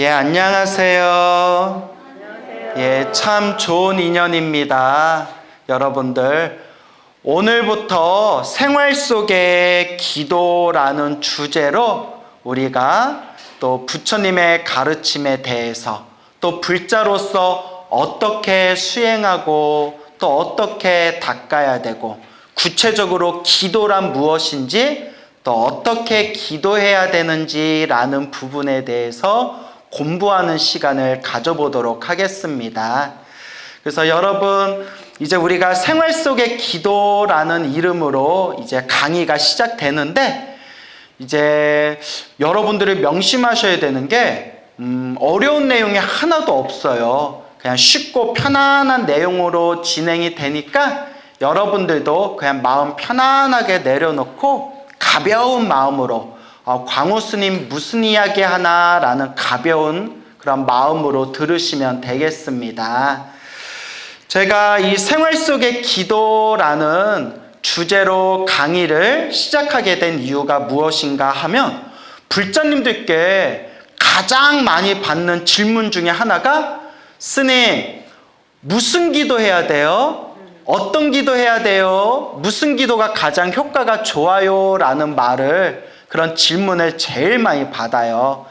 안녕하세요. 참 좋은 인연입니다. 여러분들, 오늘부터 생활 속의 기도라는 주제로 우리가 또 부처님의 가르침에 대해서 또 불자로서 어떻게 수행하고 또 어떻게 닦아야 되고 구체적으로 기도란 무엇인지 또 어떻게 기도해야 되는지라는 부분에 대해서 공부하는 시간을 가져보도록 하겠습니다. 그래서 여러분, 이제 우리가 생활 속의 기도라는 이름으로 이제 강의가 시작되는데, 이제 여러분들이 명심하셔야 되는 게 어려운 내용이 하나도 없어요. 그냥 쉽고 편안한 내용으로 진행이 되니까 여러분들도 그냥 마음 편안하게 내려놓고 가벼운 마음으로 광우 스님 무슨 이야기 하나라는 가벼운 그런 마음으로 들으시면 되겠습니다. 제가 이 생활 속의 기도라는 주제로 강의를 시작하게 된 이유가 무엇인가 하면, 불자님들께 가장 많이 받는 질문 중에 하나가 스님, 무슨 기도해야 돼요? 어떤 기도해야 돼요? 무슨 기도가 가장 효과가 좋아요? 라는 그런 질문을 제일 많이 받아요.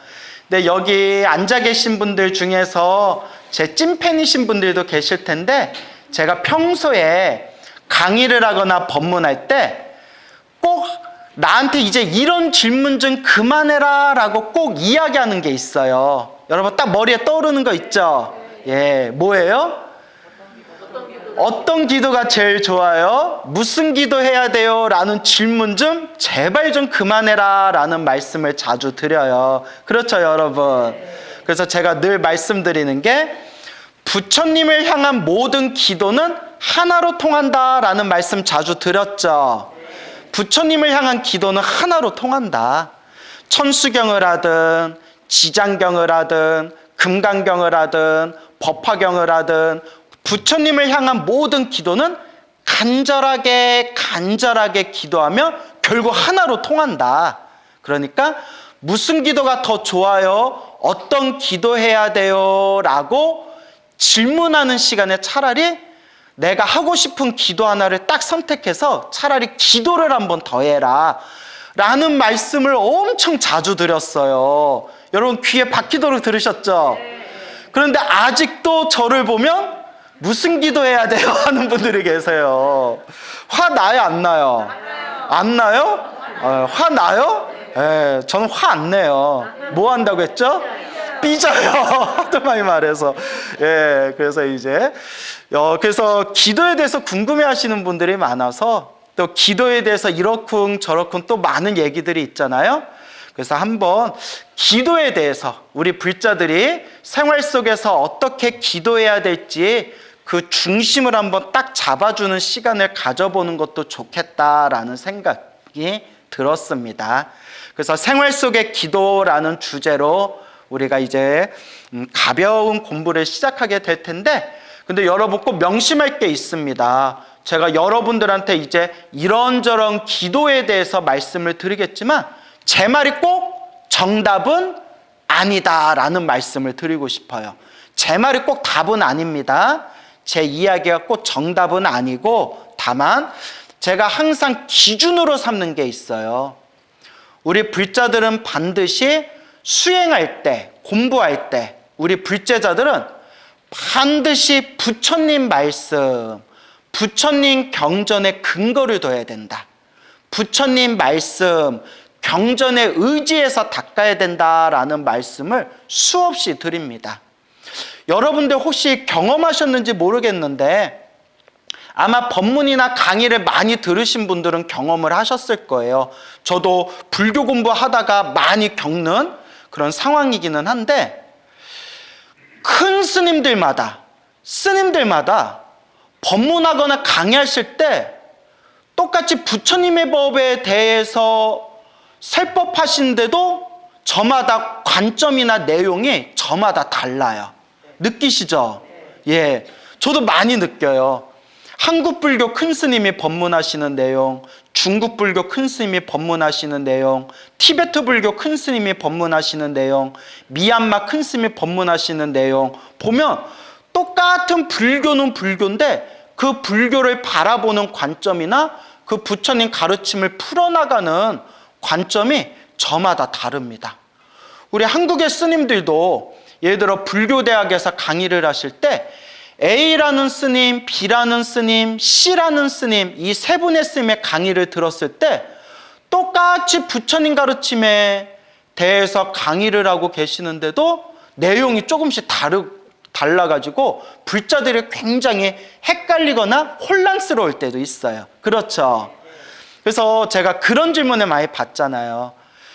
근데 여기 앉아 계신 분들 중에서 제 찐팬이신 분들도 계실 텐데, 제가 평소에 강의를 하거나 법문할 때 꼭 나한테 이제 이런 질문 좀 그만해라 라고 꼭 이야기하는 게 있어요. 여러분 딱 머리에 떠오르는 거 있죠? 뭐예요? 어떤 기도가 제일 좋아요? 무슨 기도 해야 돼요? 라는 질문 좀 제발 좀 그만해라 라는 말씀을 자주 드려요. 그렇죠, 여러분? 그래서 제가 늘 말씀드리는 게, 부처님을 향한 모든 기도는 하나로 통한다 라는 말씀 자주 드렸죠. 부처님을 향한 기도는 하나로 통한다. 천수경을 하든 지장경을 하든 금강경을 하든 법화경을 하든 부처님을 향한 모든 기도는 간절하게 기도하며 결국 하나로 통한다. 그러니까 무슨 기도가 더 좋아요? 어떤 기도해야 돼요? 라고 질문하는 시간에 차라리 내가 하고 싶은 기도 하나를 딱 선택해서 차라리 기도를 한번 더 해라 라는 말씀을 엄청 자주 드렸어요. 여러분 귀에 박히도록 들으셨죠? 그런데 아직도 저를 보면 무슨 기도해야 돼요? 하는 분들이 계세요. 화 나요? 안 나요? 안 나요? 화 나요? 저는 화 안 내요. 뭐 한다고 했죠? 삐져요. 하도 많이 말해서. 그래서 그래서 기도에 대해서 궁금해 하시는 분들이 많아서, 또 기도에 대해서 이러쿵 저러쿵 또 많은 얘기들이 있잖아요. 그래서 한번 기도에 대해서 우리 불자들이 생활 속에서 어떻게 기도해야 될지 그 중심을 한번 딱 잡아주는 시간을 가져보는 것도 좋겠다라는 생각이 들었습니다. 그래서 생활 속의 기도라는 주제로 우리가 이제 가벼운 공부를 시작하게 될 텐데, 근데 여러분 꼭 명심할 게 있습니다. 제가 여러분들한테 이제 이런저런 기도에 대해서 말씀을 드리겠지만 제 말이 꼭 정답은 아니다라는 말씀을 드리고 싶어요. 제 말이 꼭 답은 아닙니다. 제 이야기가 꼭 정답은 아니고, 다만 제가 항상 기준으로 삼는 게 있어요. 우리 불자들은 반드시 수행할 때, 공부할 때 우리 불제자들은 반드시 부처님 말씀, 부처님 경전에 근거를 둬야 된다. 부처님 말씀, 경전에 의지해서 닦아야 된다라는 말씀을 수없이 드립니다. 여러분들 혹시 경험하셨는지 모르겠는데, 아마 법문이나 강의를 많이 들으신 분들은 경험을 하셨을 거예요. 저도 불교 공부하다가 많이 겪는 그런 상황이기는 한데, 큰 스님들마다 법문하거나 강의하실 때 똑같이 부처님의 법에 대해서 설법하시는데도 저마다 관점이나 내용이 저마다 달라요. 느끼시죠? 저도 많이 느껴요. 한국 불교 큰 스님이 법문하시는 내용, 중국 불교 큰 스님이 법문하시는 내용, 티베트 불교 큰 스님이 법문하시는 내용, 미얀마 큰 스님이 법문하시는 내용 보면 똑같은 불교는 불교인데 그 불교를 바라보는 관점이나 그 부처님 가르침을 풀어나가는 관점이 저마다 다릅니다. 우리 한국의 스님들도 예를 들어 불교대학에서 강의를 하실 때 A라는 스님, B라는 스님, C라는 스님 이 세 분의 스님의 강의를 들었을 때 똑같이 부처님 가르침에 대해서 강의를 하고 계시는데도 내용이 조금씩 달라가지고 불자들이 굉장히 헷갈리거나 혼란스러울 때도 있어요. 그렇죠? 그래서 제가 그런 질문을 많이 받잖아요.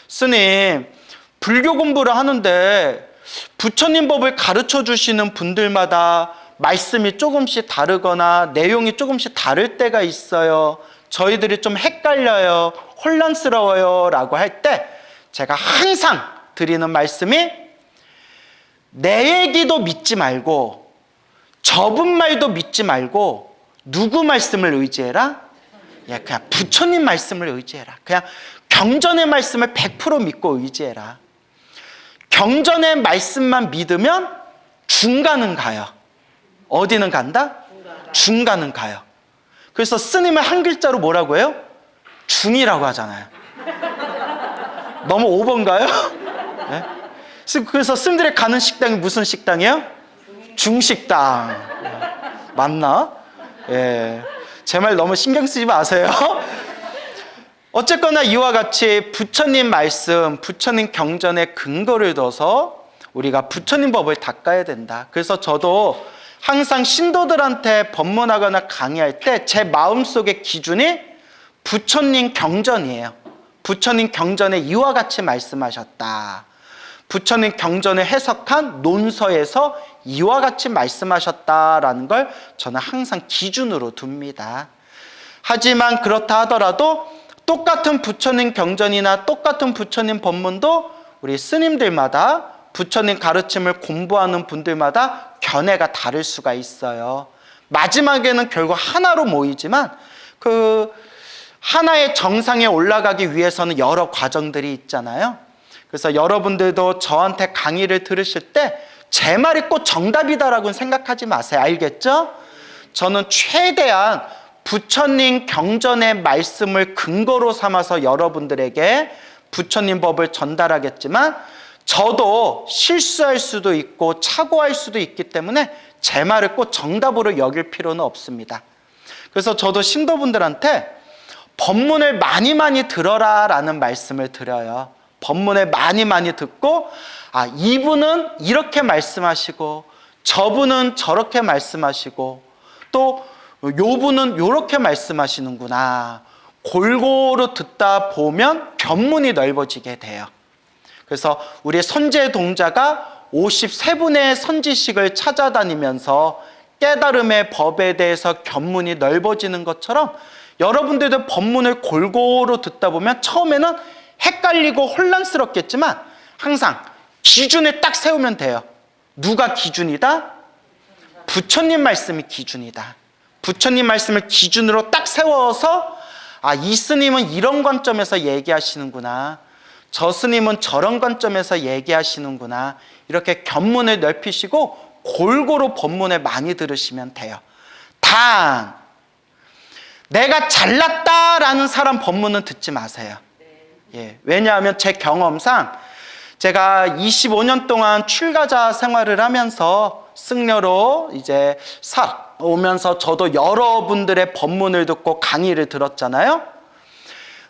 스님, 불교 공부를 하는데 부처님 법을 가르쳐 주시는 분들마다 말씀이 조금씩 다르거나 내용이 조금씩 다를 때가 있어요. 저희들이 좀 헷갈려요. 혼란스러워요. 라고 할 때 제가 항상 드리는 말씀이 내 얘기도 믿지 말고 저분 말도 믿지 말고 누구 말씀을 의지해라? 그냥 부처님 말씀을 의지해라. 그냥 경전의 말씀을 100% 믿고 의지해라. 경전의 말씀만 믿으면 중간은 가요. 어디는 간다? 중간은 가요. 그래서 스님을 한 글자로 뭐라고 해요? 중이라고 하잖아요. 너무 오버인가요? 네? 그래서 스님들이 가는 식당이 무슨 식당이에요? 중식당. 맞나? 예. 제 말 너무 신경 쓰지 마세요. 어쨌거나 이와 같이 부처님 말씀, 부처님 경전에 근거를 둬서 우리가 부처님 법을 닦아야 된다. 그래서 저도 항상 신도들한테 법문하거나 강의할 때 제 마음속의 기준이 부처님 경전이에요. 부처님 경전에 이와 같이 말씀하셨다. 부처님 경전을 해석한 논서에서 이와 같이 말씀하셨다라는 걸 저는 항상 기준으로 둡니다. 하지만 그렇다 하더라도 똑같은 부처님 경전이나 똑같은 부처님 법문도 우리 스님들마다 부처님 가르침을 공부하는 분들마다 견해가 다를 수가 있어요. 마지막에는 결국 하나로 모이지만 그 하나의 정상에 올라가기 위해서는 여러 과정들이 있잖아요. 그래서 여러분들도 저한테 강의를 들으실 때 제 말이 꼭 정답이다라고는 생각하지 마세요. 알겠죠? 저는 최대한 부처님 경전의 말씀을 근거로 삼아서 여러분들에게 부처님 법을 전달하겠지만 저도 실수할 수도 있고 착오할 수도 있기 때문에 제 말을 꼭 정답으로 여길 필요는 없습니다. 그래서 저도 신도분들한테 법문을 많이 들어라 라는 말씀을 드려요. 법문을 많이 듣고 이분은 이렇게 말씀하시고 저분은 저렇게 말씀하시고 또 요분은 요렇게 말씀하시는구나. 골고루 듣다 보면 견문이 넓어지게 돼요. 그래서 우리 선제 동자가 53분의 선지식을 찾아다니면서 깨달음의 법에 대해서 견문이 넓어지는 것처럼 여러분들도 법문을 골고루 듣다 보면 처음에는 헷갈리고 혼란스럽겠지만 항상 기준을 딱 세우면 돼요. 누가 기준이다? 부처님 말씀이 기준이다. 부처님 말씀을 기준으로 딱 세워서 이 스님은 이런 관점에서 얘기하시는구나. 저 스님은 저런 관점에서 얘기하시는구나. 이렇게 견문을 넓히시고 골고루 법문을 많이 들으시면 돼요. 단 내가 잘났다라는 사람 법문은 듣지 마세요. 왜냐하면 제 경험상 제가 25년 동안 출가자 생활을 하면서 승려로 이제 살아오면서 저도 여러분들의 법문을 듣고 강의를 들었잖아요.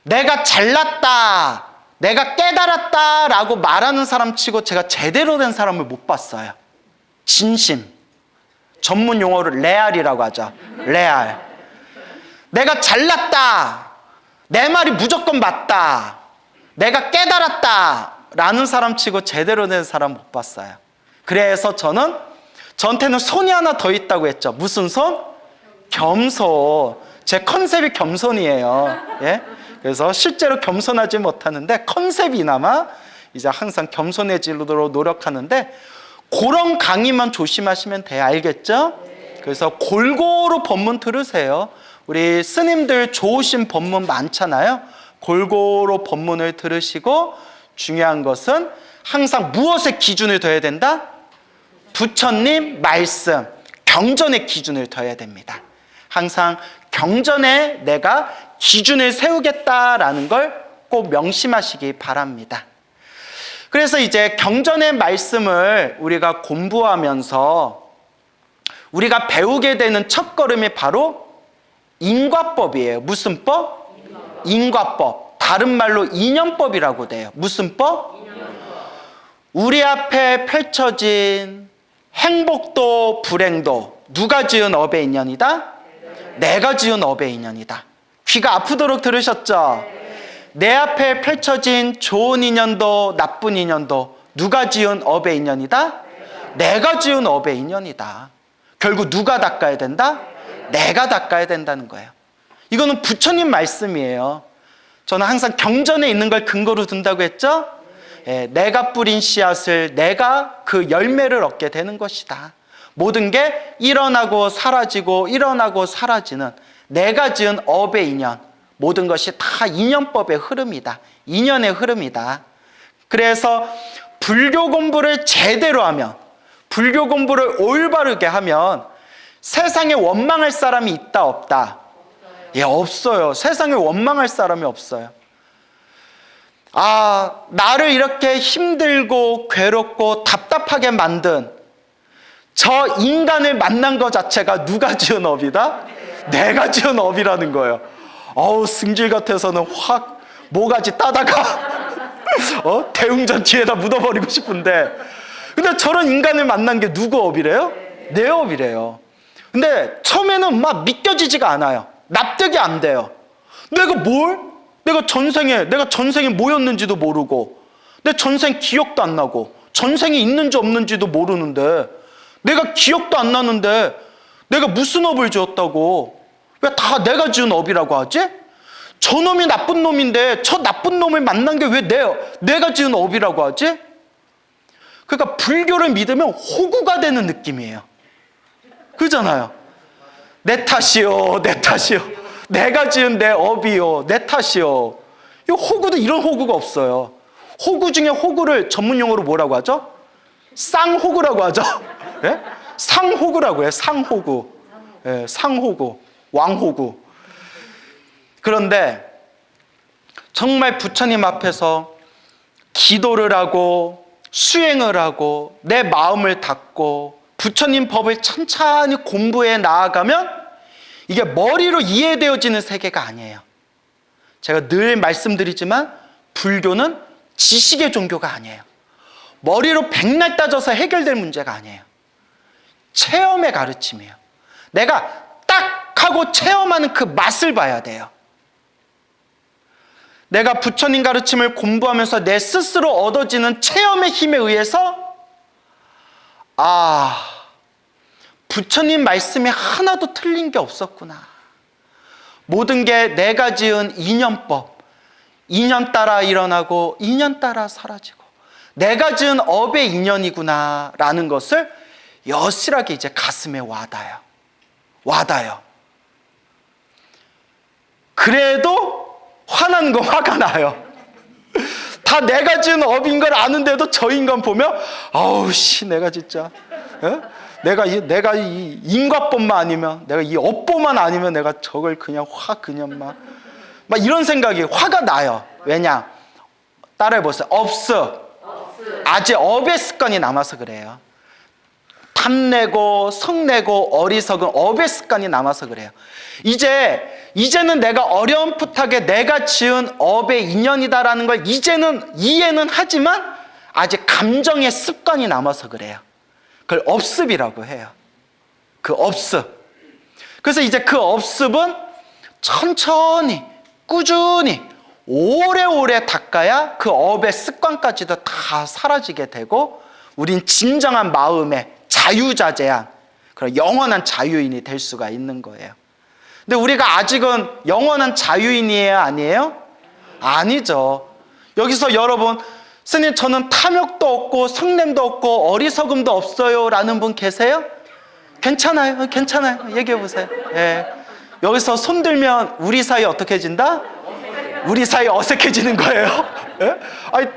내가 잘났다, 내가 깨달았다라고 말하는 사람 치고 제가 제대로 된 사람을 못 봤어요. 진심. 전문 용어로 레알이라고 하죠. 레알. 내가 잘났다, 내 말이 무조건 맞다, 내가 깨달았다 라는 사람 치고 제대로 된 사람 못 봤어요. 그래서 저한테는 손이 하나 더 있다고 했죠. 무슨 손? 겸손. 제 컨셉이 겸손이에요. 그래서 실제로 겸손하지 못하는데 컨셉이나마 이제 항상 겸손해지도록 노력하는데 그런 강의만 조심하시면 돼요. 알겠죠? 그래서 골고루 법문 들으세요. 우리 스님들 좋으신 법문 많잖아요. 골고루 법문을 들으시고 중요한 것은 항상 무엇의 기준을 둬야 된다? 부처님 말씀, 경전의 기준을 둬야 됩니다. 항상 경전에 내가 기준을 세우겠다라는 걸 꼭 명심하시기 바랍니다. 그래서 이제 경전의 말씀을 우리가 공부하면서 우리가 배우게 되는 첫걸음이 바로 인과법이에요. 무슨 법? 인과법. 다른 말로 인연법이라고 돼요. 무슨 법? 우리 앞에 펼쳐진 행복도 불행도 누가 지은 업의 인연이다? 내가 지은 업의 인연이다. 귀가 아프도록 들으셨죠? 내 앞에 펼쳐진 좋은 인연도 나쁜 인연도 누가 지은 업의 인연이다? 내가 지은 업의 인연이다. 결국 누가 닦아야 된다? 내가 닦아야 된다는 거예요. 이거는 부처님 말씀이에요. 저는 항상 경전에 있는 걸 근거로 둔다고 했죠? 내가 뿌린 씨앗을 내가 그 열매를 얻게 되는 것이다. 모든 게 일어나고 사라지고 일어나고 사라지는 내가 지은 업의 인연, 모든 것이 다 인연법의 흐름이다. 인연의 흐름이다. 그래서 불교 공부를 제대로 하면, 불교 공부를 올바르게 하면 세상에 원망할 사람이 있다 없다? 없어요. 세상에 원망할 사람이 없어요. 나를 이렇게 힘들고 괴롭고 답답하게 만든 저 인간을 만난 것 자체가 누가 지은 업이다? 내가 지은 업이라는 거예요. 승질 같아서는 확 모가지 따다가 대웅전 뒤에다 묻어버리고 싶은데, 근데 저런 인간을 만난 게 누구 업이래요? 내 업이래요. 근데 처음에는 막 믿겨지지가 않아요. 납득이 안 돼요. 내가 전생에 뭐였는지도 모르고, 내 전생 기억도 안 나고, 전생이 있는지 없는지도 모르는데, 내가 기억도 안 나는데 내가 무슨 업을 지었다고? 왜 다 내가 지은 업이라고 하지? 저놈이 나쁜 놈인데 저 나쁜 놈을 만난 게 왜 내가 지은 업이라고 하지? 그러니까 불교를 믿으면 호구가 되는 느낌이에요. 그러잖아요. 내 탓이요, 내 탓이요. 내가 지은 내 업이요, 내 탓이요. 이 호구도 이런 호구가 없어요. 호구 중에 호구를 전문용어로 뭐라고 하죠? 쌍호구라고 하죠. 네? 상호구라고 해요. 상호구. 네, 상호구. 왕호구. 그런데 정말 부처님 앞에서 기도를 하고 수행을 하고 내 마음을 닫고 부처님 법을 천천히 공부해 나아가면 이게 머리로 이해되어지는 세계가 아니에요. 제가 늘 말씀드리지만 불교는 지식의 종교가 아니에요. 머리로 백날 따져서 해결될 문제가 아니에요. 체험의 가르침이에요. 내가 딱 하고 체험하는 그 맛을 봐야 돼요. 내가 부처님 가르침을 공부하면서 내 스스로 얻어지는 체험의 힘에 의해서 부처님 말씀이 하나도 틀린 게 없었구나. 모든 게 내가 지은 인연법, 인연 따라 일어나고 인연 따라 사라지고 내가 지은 업의 인연이구나라는 것을 여실하게 이제 가슴에 와닿아요. 그래도 화나는 건 화가 나요. 다 내가 지은 업인 걸 아는데도 저 인간 보면 내가 진짜 내가 이 인과법만 아니면, 내가 이 업보만 아니면 내가 저걸 그냥 막 이런 생각이 화가 나요. 왜냐? 따라해보세요. 아직 업의 습관이 남아서 그래요. 탐내고 성내고 어리석은 업의 습관이 남아서 그래요. 이제는 내가 어렴풋하게 내가 지은 업의 인연이다라는 걸 이제는 이해는 하지만 아직 감정의 습관이 남아서 그래요. 그걸 업습이라고 해요. 그 업습. 그래서 이제 그 업습은 천천히 꾸준히 오래오래 닦아야 그 업의 습관까지도 다 사라지게 되고 우린 진정한 마음의 자유자재한 그런 영원한 자유인이 될 수가 있는 거예요. 근데 우리가 아직은 영원한 자유인이에요? 아니에요? 아니죠. 여기서 여러분, 스님 저는 탐욕도 없고 성냄도 없고 어리석음도 없어요 라는 분 계세요? 괜찮아요. 얘기해 보세요. 예. 여기서 손 들면 우리 사이 어떻게 해진다? 우리 사이 어색해지는 거예요. 예? 아니,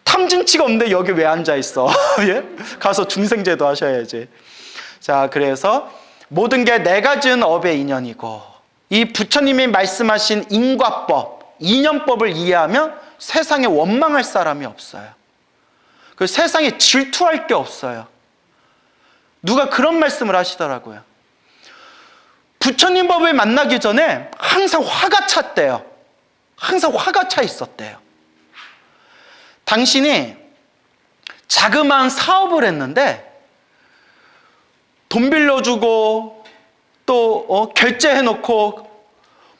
탐진치가 없는데 여기 왜 앉아 있어? 예? 가서 중생제도 하셔야지. 자, 그래서 모든 게 내가 지은 업의 인연이고, 이 부처님이 말씀하신 인과법, 인연법을 이해하면 세상에 원망할 사람이 없어요. 그 세상에 질투할 게 없어요. 누가 그런 말씀을 하시더라고요. 부처님 법을 만나기 전에 항상 화가 찼대요. 항상 화가 차 있었대요. 당신이 자그마한 사업을 했는데 돈 빌려주고 또 결제해놓고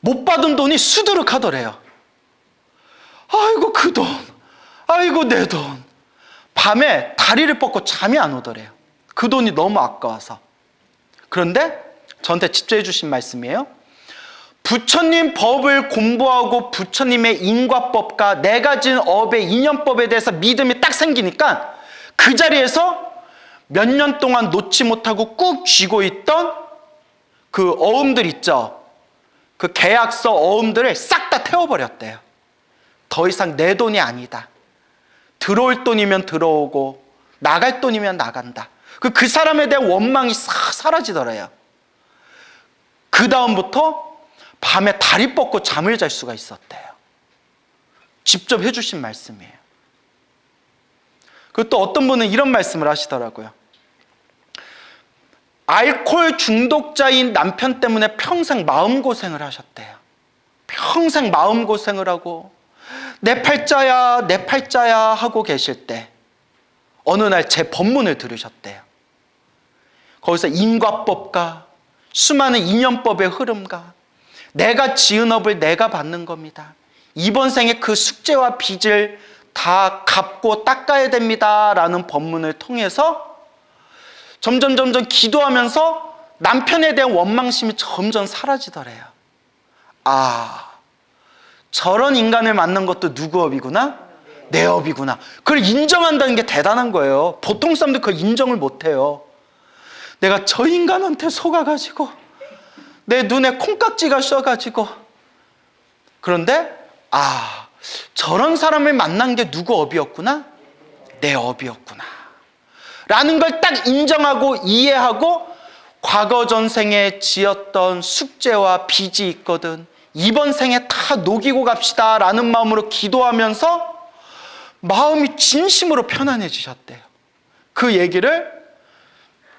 못 받은 돈이 수두룩하더래요. 아이고 그 돈, 아이고 내 돈. 밤에 다리를 뻗고 잠이 안 오더래요. 그 돈이 너무 아까워서. 그런데 저한테 직접 해주신 말씀이에요. 부처님 법을 공부하고 부처님의 인과법과 내가 지은 업의 인연법에 대해서 믿음이 딱 생기니까 그 자리에서 몇 년 동안 놓지 못하고 꾹 쥐고 있던 그 어음들 있죠. 그 계약서 어음들을 싹 다 태워버렸대요. 더 이상 내 돈이 아니다. 들어올 돈이면 들어오고 나갈 돈이면 나간다. 그 사람에 대한 원망이 싹 사라지더래요. 그 다음부터 밤에 다리 뻗고 잠을 잘 수가 있었대요. 직접 해주신 말씀이에요. 그리고 또 어떤 분은 이런 말씀을 하시더라고요. 알코올 중독자인 남편 때문에 평생 마음고생을 하셨대요. 평생 마음고생을 하고 내 팔자야 내 팔자야 하고 계실 때 어느 날 제 법문을 들으셨대요. 거기서 인과법과 수많은 인연법의 흐름과 내가 지은 업을 내가 받는 겁니다. 이번 생에 그 숙제와 빚을 다 갚고 닦아야 됩니다 라는 법문을 통해서 점점 기도하면서 남편에 대한 원망심이 점점 사라지더래요. 아, 저런 인간을 만난 것도 누구 업이구나? 내 업이구나. 그걸 인정한다는 게 대단한 거예요. 보통 사람들 그걸 인정을 못해요. 내가 저 인간한테 속아가지고 내 눈에 콩깍지가 씌어가지고, 그런데 아, 저런 사람을 만난 게 누구 업이었구나? 내 업이었구나 라는 걸 딱 인정하고 이해하고 과거 전생에 지었던 숙제와 빚이 있거든 이번 생에 다 녹이고 갑시다 라는 마음으로 기도하면서 마음이 진심으로 편안해지셨대요. 그 얘기를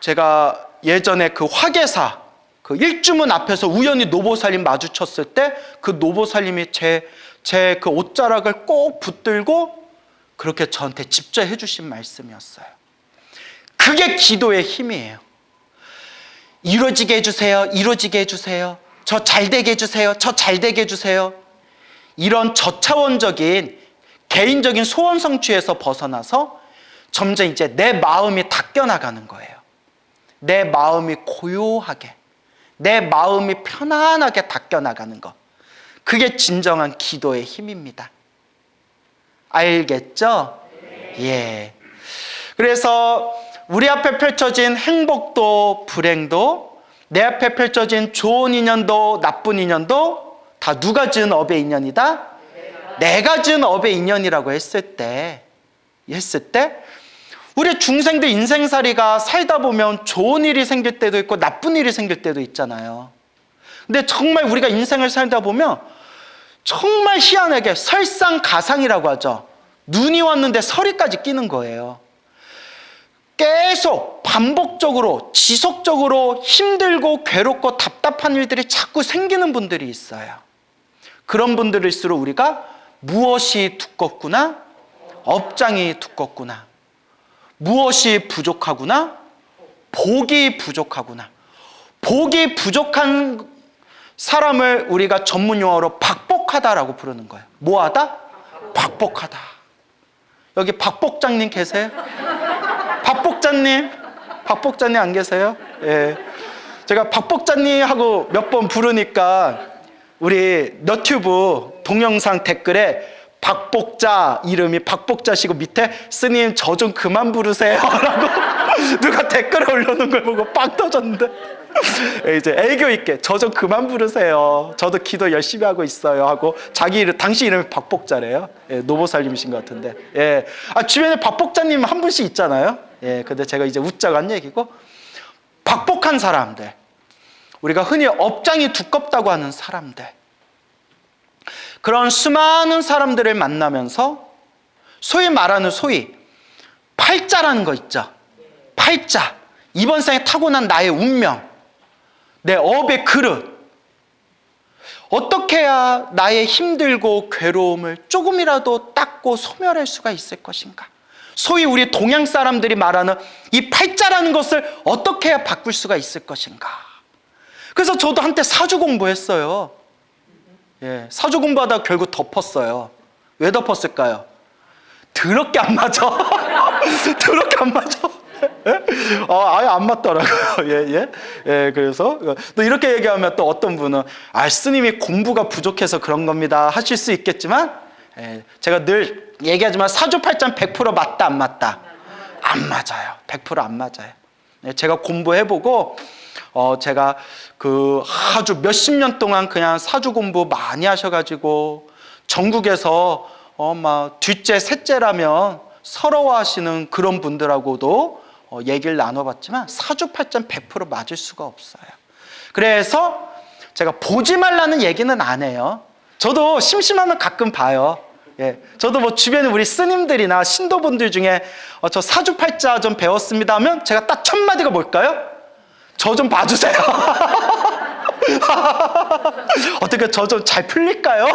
제가 예전에 그 화계사 그 일주문 앞에서 우연히 노보살님 마주쳤을 때 그 노보살님이 제 그 옷자락을 꼭 붙들고 그렇게 저한테 직접 해주신 말씀이었어요. 그게 기도의 힘이에요. 이루어지게 해주세요. 이루어지게 해주세요. 저 잘되게 해주세요. 저 잘되게 해주세요. 이런 저차원적인 개인적인 소원 성취에서 벗어나서 점점 이제 내 마음이 닦여나가는 거예요. 내 마음이 고요하게, 내 마음이 편안하게 닦여나가는 것. 그게 진정한 기도의 힘입니다. 알겠죠? 예. 그래서 우리 앞에 펼쳐진 행복도 불행도, 내 앞에 펼쳐진 좋은 인연도 나쁜 인연도 다 누가 지은 업의 인연이다? 내가 지은 업의 인연이라고 했을 때 우리 중생들 인생살이가 살다 보면 좋은 일이 생길 때도 있고 나쁜 일이 생길 때도 있잖아요. 근데 정말 우리가 인생을 살다 보면 정말 희한하게 설상가상이라고 하죠. 눈이 왔는데 서리까지 끼는 거예요. 계속 반복적으로 지속적으로 힘들고 괴롭고 답답한 일들이 자꾸 생기는 분들이 있어요. 그런 분들일수록 우리가 무엇이 두껍구나? 업장이 두껍구나. 무엇이 부족하구나? 복이 부족하구나. 복이 부족한 사람을 우리가 전문 용어로 박복하다라고 부르는 거예요. 뭐하다? 박복하다. 여기 박복장님 계세요? 박복자님 안 계세요? 예. 제가 박복자님하고 몇 번 부르니까 우리 너튜브 동영상 댓글에 박복자 이름이 박복자시고 밑에 스님 저 좀 그만 부르세요 라고 누가 댓글을 올려놓은 걸 보고 빵 터졌는데 이제 애교 있게 저 좀 그만 부르세요. 저도 기도 열심히 하고 있어요 하고 자기 이름, 당신 이름이 박복자래요. 예, 노보살님이신 것 같은데. 예. 주변에 박복자님 한 분씩 있잖아요. 예, 근데 제가 이제 웃자고 한 얘기고, 박복한 사람들, 우리가 흔히 업장이 두껍다고 하는 사람들, 그런 수많은 사람들을 만나면서 소위 말하는 팔자라는 거 있죠. 팔자, 이번 생에 타고난 나의 운명, 내 업의 그릇, 어떻게 해야 나의 힘들고 괴로움을 조금이라도 닦고 소멸할 수가 있을 것인가? 소위 우리 동양 사람들이 말하는 이 팔자라는 것을 어떻게 해야 바꿀 수가 있을 것인가? 그래서 저도 한때 사주 공부했어요. 예, 사주 공부하다가 결국 덮었어요. 왜 덮었을까요? 더럽게 안 맞아. 더럽게 안 맞아. 아예 안 맞더라고요. 예, 그래서 또 이렇게 얘기하면 또 어떤 분은 스님이 공부가 부족해서 그런 겁니다 하실 수 있겠지만, 제가 늘 얘기하지만 사주팔자는 100% 맞다 안 맞다? 안 맞아요. 100% 안 맞아요. 제가 공부해보고 제가 그 아주 몇십 년 동안 그냥 사주 공부 많이 하셔가지고 전국에서 막 둘째, 셋째라면 서러워하시는 그런 분들하고도 얘기를 나눠봤지만 사주팔자는 100% 맞을 수가 없어요. 그래서 제가 보지 말라는 얘기는 안 해요. 저도 심심하면 가끔 봐요. 예, 저도 뭐 주변에 우리 스님들이나 신도분들 중에 저 사주팔자 좀 배웠습니다 하면 제가 딱 첫 마디가 뭘까요? 저 좀 봐주세요. 어떻게 저 좀 잘 풀릴까요?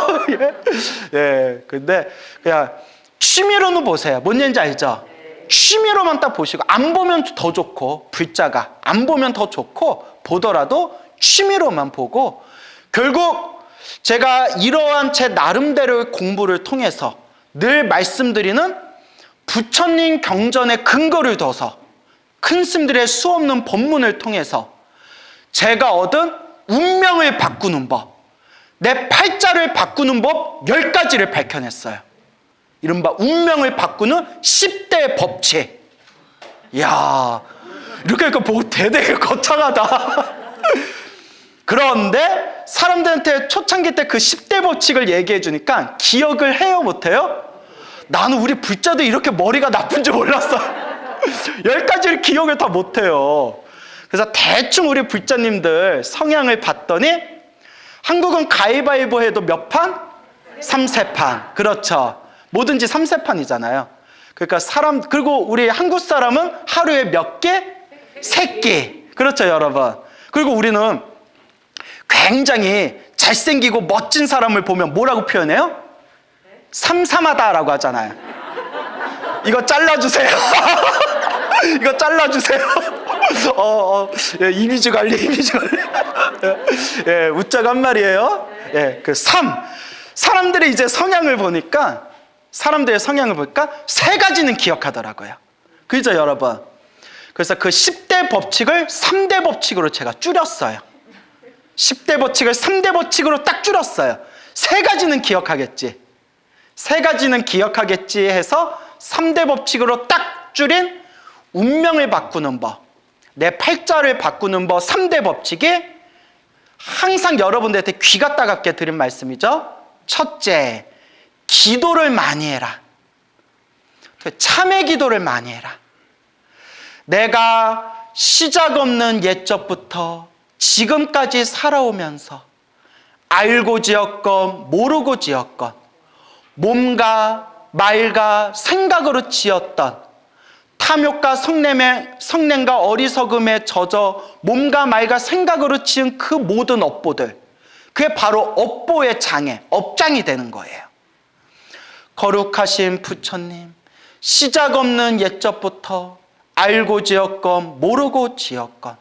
예, 근데 그냥 취미로는 보세요. 뭔 얘기인지 알죠? 취미로만 딱 보시고, 안 보면 더 좋고, 불자가 안 보면 더 좋고, 보더라도 취미로만 보고, 결국 제가 이러한 제 나름대로의 공부를 통해서 늘 말씀드리는 부처님 경전에 근거를 둬서 큰 스님들의 수없는 법문을 통해서 제가 얻은 운명을 바꾸는 법, 내 팔자를 바꾸는 법 10가지를 밝혀냈어요. 이른바 운명을 바꾸는 10대 법칙. 이야, 이렇게 보고 되게 거창하다. 그런데 사람들한테 초창기 때 그 10대 법칙을 얘기해 주니까 기억을 해요, 못해요? 나는 우리 불자도 이렇게 머리가 나쁜 줄 몰랐어. 10가지를 기억을 다 못해요. 그래서 대충 우리 불자님들 성향을 봤더니, 한국은 가위바위보 해도 몇 판? 3세판. 그렇죠. 뭐든지 3세판이잖아요. 그러니까 그리고 우리 한국 사람은 하루에 몇 개? 3끼. 그렇죠, 여러분. 그리고 우리는 굉장히 잘생기고 멋진 사람을 보면 뭐라고 표현해요? 삼삼하다라고 하잖아요. 이거 잘라주세요. 이거 잘라주세요. 예, 이미지 관리. 예, 웃자고 한 말이에요. 예, 사람들의 이제 성향을 보니까, 사람들의 성향을 보니까 3가지는 기억하더라고요. 그죠, 여러분? 그래서 그 10대 법칙을 3대 법칙으로 제가 줄였어요. 10대 법칙을 3대 법칙으로 딱 줄였어요. 3가지는 기억하겠지. 3가지는 기억하겠지 해서 3대 법칙으로 딱 줄인 운명을 바꾸는 법, 내 팔자를 바꾸는 법 3대 법칙이 항상 여러분들한테 귀가 따갑게 드린 말씀이죠. 첫째, 기도를 많이 해라. 참회 기도를 많이 해라. 내가 시작 없는 옛적부터 지금까지 살아오면서 알고 지었건 모르고 지었건 몸과 말과 생각으로 지었던 탐욕과 성냄과 어리석음에 젖어 몸과 말과 생각으로 지은 그 모든 업보들, 그게 바로 업보의 장애, 업장이 되는 거예요. 거룩하신 부처님, 시작 없는 옛적부터 알고 지었건 모르고 지었건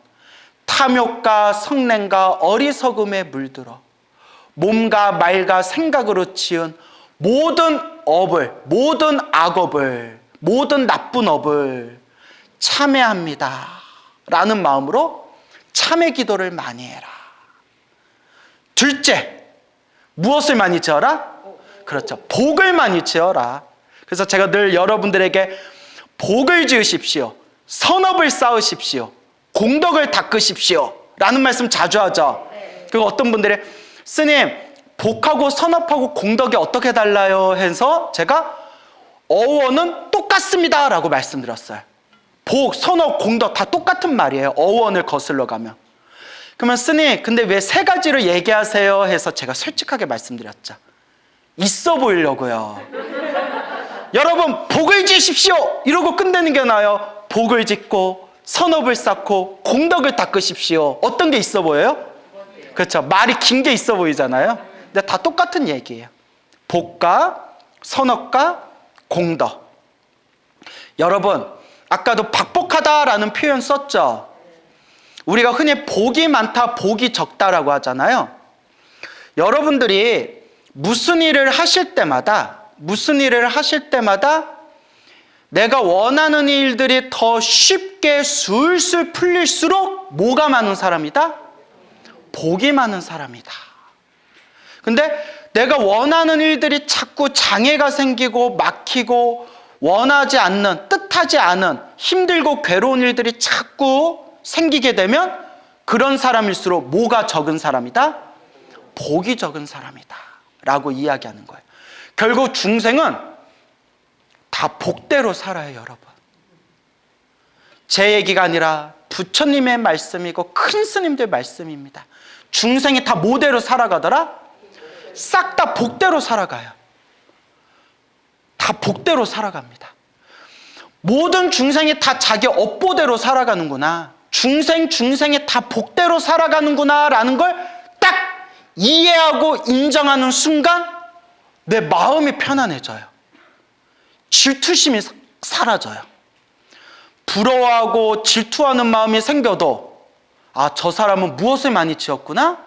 탐욕과 성냄과 어리석음에 물들어 몸과 말과 생각으로 지은 모든 업을, 모든 악업을, 모든 나쁜 업을 참회합니다 라는 마음으로 참회 기도를 많이 해라. 둘째, 무엇을 많이 지어라? 그렇죠, 복을 많이 지어라. 그래서 제가 늘 여러분들에게 복을 지으십시오. 선업을 쌓으십시오. 공덕을 닦으십시오. 라는 말씀 자주 하죠. 그리고 어떤 분들이 스님, 복하고 선업하고 공덕이 어떻게 달라요? 해서 제가 어원은 똑같습니다 라고 말씀드렸어요. 복, 선업, 공덕 다 똑같은 말이에요. 어원을 거슬러 가면. 그러면 스님, 근데 왜 세 가지를 얘기하세요? 해서 제가 솔직하게 말씀드렸죠. 있어 보이려고요. 여러분, 복을 지십시오 이러고 끝내는 게 나아요. 복을 짓고 선업을 쌓고 공덕을 닦으십시오. 어떤 게 있어 보여요? 그렇죠. 말이 긴 게 있어 보이잖아요. 근데 다 똑같은 얘기예요. 복과 선업과 공덕. 여러분, 아까도 박복하다라는 표현 썼죠. 우리가 흔히 복이 많다, 복이 적다라고 하잖아요. 여러분들이 무슨 일을 하실 때마다 내가 원하는 일들이 더 쉽게 술술 풀릴수록 뭐가 많은 사람이다? 복이 많은 사람이다. 근데 내가 원하는 일들이 자꾸 장애가 생기고 막히고 원하지 않는, 뜻하지 않은 힘들고 괴로운 일들이 자꾸 생기게 되면 그런 사람일수록 뭐가 적은 사람이다? 복이 적은 사람이다 라고 이야기하는 거예요. 결국 중생은 다 복대로 살아요, 여러분. 제 얘기가 아니라 부처님의 말씀이고 큰 스님들 말씀입니다. 중생이 다 뭐대로 살아가더라? 싹 다 복대로 살아가요. 다 복대로 살아갑니다. 모든 중생이 다 자기 업보대로 살아가는구나. 중생이 다 복대로 살아가는구나 라는 걸 딱 이해하고 인정하는 순간 내 마음이 편안해져요. 질투심이 사라져요. 부러워하고 질투하는 마음이 생겨도 아, 저 사람은 무엇을 많이 지었구나?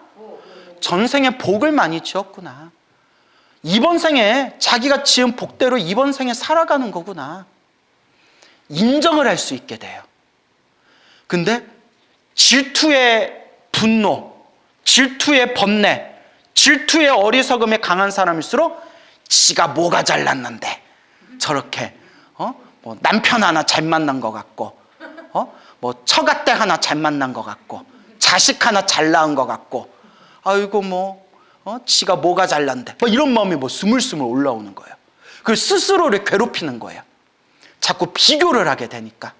전생에 복을 많이 지었구나. 이번 생에 자기가 지은 복대로 이번 생에 살아가는 거구나. 인정을 할 수 있게 돼요. 근데 질투의 분노, 질투의 번뇌, 질투의 어리석음이 강한 사람일수록 지가 뭐가 잘났는데 저렇게 뭐 남편 하나 잘 만난 것 같고 뭐 처갓댁 하나 잘 만난 것 같고 자식 하나 잘 낳은 것 같고 아이고 뭐 지가 뭐가 잘난데 뭐 이런 마음이 뭐 스물스물 올라오는 거예요. 그 스스로를 괴롭히는 거예요. 자꾸 비교를 하게 되니까.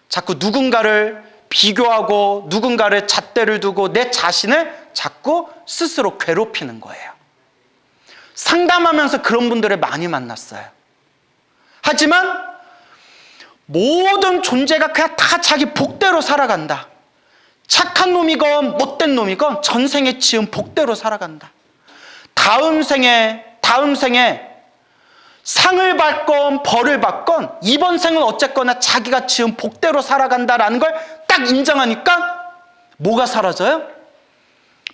자꾸 누군가를 비교하고 누군가를 잣대를 두고 내 자신을 자꾸 스스로 괴롭히는 거예요. 상담하면서 그런 분들을 많이 만났어요. 하지만 모든 존재가 그냥 다 자기 복대로 살아간다. 착한 놈이건 못된 놈이건 전생에 지은 복대로 살아간다. 다음 생에 상을 받건 벌을 받건 이번 생은 어쨌거나 자기가 지은 복대로 살아간다라는 걸 딱 인정하니까 뭐가 사라져요?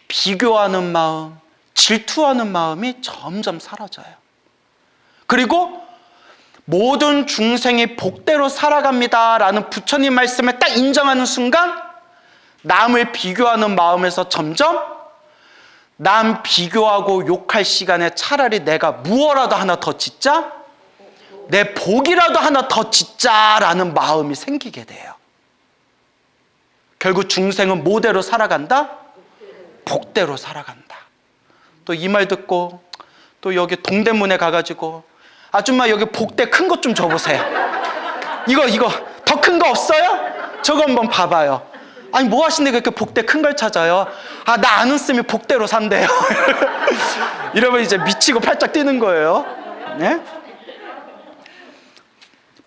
비교하는 마음, 질투하는 마음이 점점 사라져요. 그리고 모든 중생이 복대로 살아갑니다라는 부처님 말씀을 딱 인정하는 순간 남을 비교하는 마음에서 점점 남 비교하고 욕할 시간에 차라리 내가 무엇라도 하나 더 짓자? 내 복이라도 하나 더 짓자라는 마음이 생기게 돼요. 결국 중생은 뭐대로 살아간다? 복대로 살아간다. 또 이 말 듣고 또 여기 동대문에 가가지고 아줌마 여기 복대 큰 것 좀 줘보세요. 이거 더 큰 거 없어요? 저거 한번 봐봐요. 아니 뭐 하시는데 그렇게 복대 큰 걸 찾아요? 아, 나 아는 쌤이 복대로 산대요. 이러면 이제 미치고 팔짝 뛰는 거예요. 네?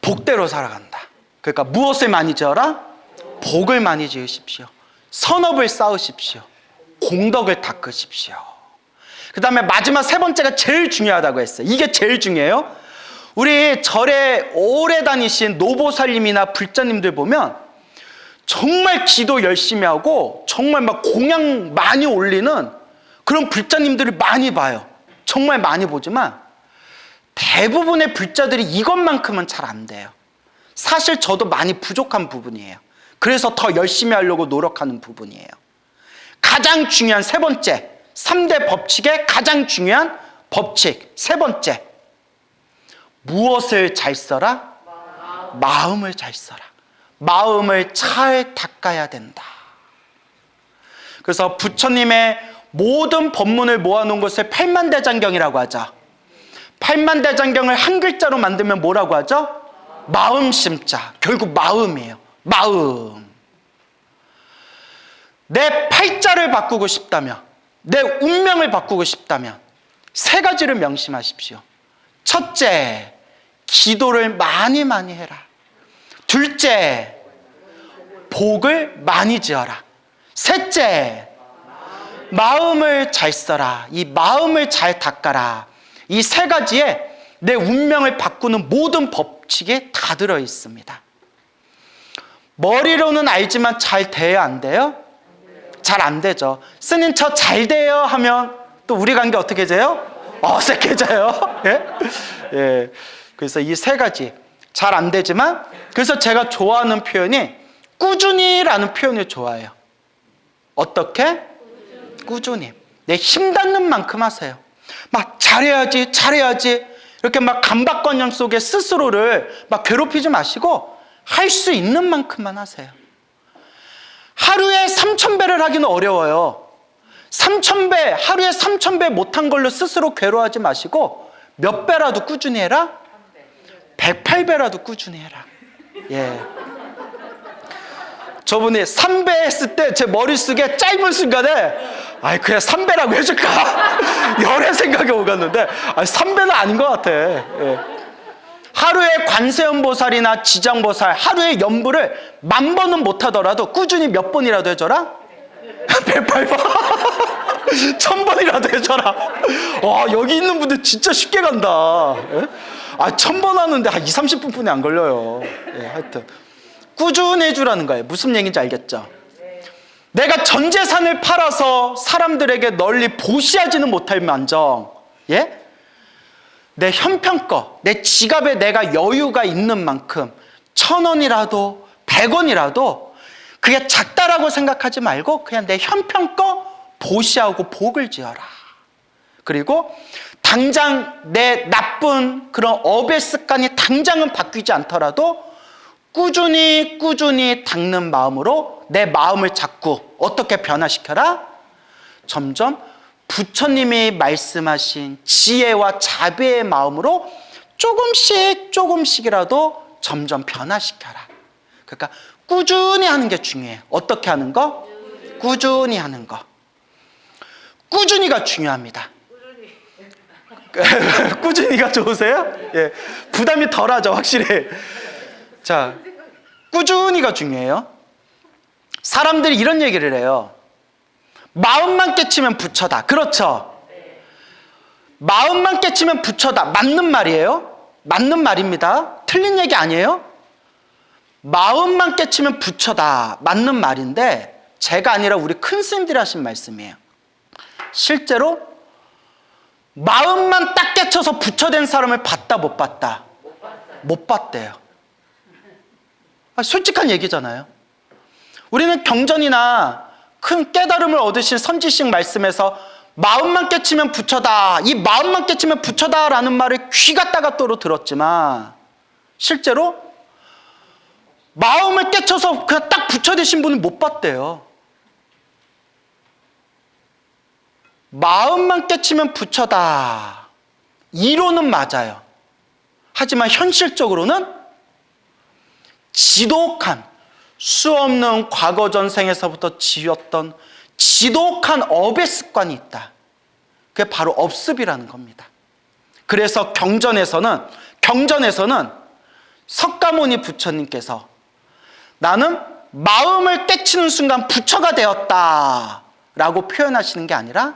복대로 살아간다. 그러니까 무엇을 많이 지어라? 복을 많이 지으십시오. 선업을 쌓으십시오. 공덕을 닦으십시오. 그 다음에 마지막 세 번째가 제일 중요하다고 했어요. 이게 제일 중요해요. 우리 절에 오래 다니신 노보살님이나 불자님들 보면 정말 기도 열심히 하고 정말 막 공양 많이 올리는 그런 불자님들을 많이 봐요. 정말 많이 보지만 대부분의 불자들이 이것만큼은 잘 안 돼요. 사실 저도 많이 부족한 부분이에요. 그래서 더 열심히 하려고 노력하는 부분이에요. 가장 중요한 세 번째, 3대 법칙의 가장 중요한 법칙 세 번째, 무엇을 잘 써라? 마음을 잘 써라. 마음을 잘 닦아야 된다. 그래서 부처님의 모든 법문을 모아놓은 것을 팔만대장경이라고 하죠. 팔만대장경을 한 글자로 만들면 뭐라고 하죠? 마음심자. 결국 마음이에요. 마음. 내 팔자를 바꾸고 싶다면, 내 운명을 바꾸고 싶다면 세 가지를 명심하십시오. 첫째, 기도를 많이 해라. 둘째, 복을 많이 지어라. 셋째, 마음을 잘 써라. 이 마음을 잘 닦아라. 이 세 가지에 내 운명을 바꾸는 모든 법칙이 다 들어 있습니다. 머리로는 알지만 잘 돼요, 안 돼요? 잘 안 되죠. 스님 저 잘 돼요 하면 또 우리 관계 어떻게 돼요? 어색해져요. 예? 예. 그래서 이 세 가지 잘 안 되지만, 그래서 제가 좋아하는 표현이 꾸준히라는 표현을 좋아해요. 어떻게? 꾸준히. 내 힘 닿는 만큼 하세요. 막 잘해야지 이렇게 막 강박관념 속에 스스로를 막 괴롭히지 마시고 할 수 있는 만큼만 하세요. 하루에 3,000배를 하기는 어려워요. 3,000배, 하루에 3,000배 못한 걸로 스스로 괴로워하지 마시고 몇 배라도 꾸준히 해라? 108배라도 꾸준히 해라. 예. 저분이 3배 했을 때 제 머릿속에 짧은 순간에 그냥 3배라고 해줄까? 열의 생각이 오갔는데 3배는 아닌 것 같아. 예. 하루에 관세음보살이나 지장보살 하루에 연부를 10,000번은 못하더라도 꾸준히 몇 번이라도 해줘라? 108번? 1,000번이라도 해줘라. 와, 여기 있는 분들 진짜 쉽게 간다. 예? 1,000번 하는데 한 20-30분뿐이 안 걸려요. 예, 하여튼 꾸준히 해주라는 거예요. 무슨 얘기인지 알겠죠? 내가 전 재산을 팔아서 사람들에게 널리 보시하지는 못할 만정, 예? 내 형편껏, 내 지갑에 내가 여유가 있는 만큼 1,000원이라도 100원이라도 그게 작다라고 생각하지 말고 그냥 내 형편껏 보시하고 복을 지어라. 그리고 당장 내 나쁜 그런 업의 습관이 당장은 바뀌지 않더라도 꾸준히 닦는 마음으로 내 마음을 자꾸 어떻게 변화시켜라? 점점 부처님이 말씀하신 지혜와 자비의 마음으로 조금씩이라도 점점 변화시켜라. 그러니까 꾸준히 하는 게 중요해요. 어떻게 하는 거? 꾸준히 하는 거. 꾸준히가 중요합니다. 꾸준히가 좋으세요? 예, 부담이 덜하죠, 확실히. 자, 꾸준히가 중요해요. 사람들이 이런 얘기를 해요. 마음만 깨치면 부처다. 그렇죠? 마음만 깨치면 부처다. 맞는 말이에요. 맞는 말입니다. 틀린 얘기 아니에요. 마음만 깨치면 부처다. 맞는 말인데 제가 아니라 우리 큰 스님들이 하신 말씀이에요. 실제로 마음만 딱 깨쳐서 부처된 사람을 봤다 못 봤다? 못 봤대요. 솔직한 얘기잖아요. 우리는 경전이나 큰 깨달음을 얻으신 선지식 말씀에서 마음만 깨치면 부처다, 이 마음만 깨치면 부처다라는 말을 귀가 따갑도록 들었지만 실제로 마음을 깨쳐서 그냥 딱 부처 되신 분은 못 봤대요. 마음만 깨치면 부처다. 이론은 맞아요. 하지만 현실적으로는 지독한 수 없는 과거 전생에서부터 지었던 지독한 업의 습관이 있다. 그게 바로 업습이라는 겁니다. 그래서 경전에서는 석가모니 부처님께서 나는 마음을 깨치는 순간 부처가 되었다 라고 표현하시는 게 아니라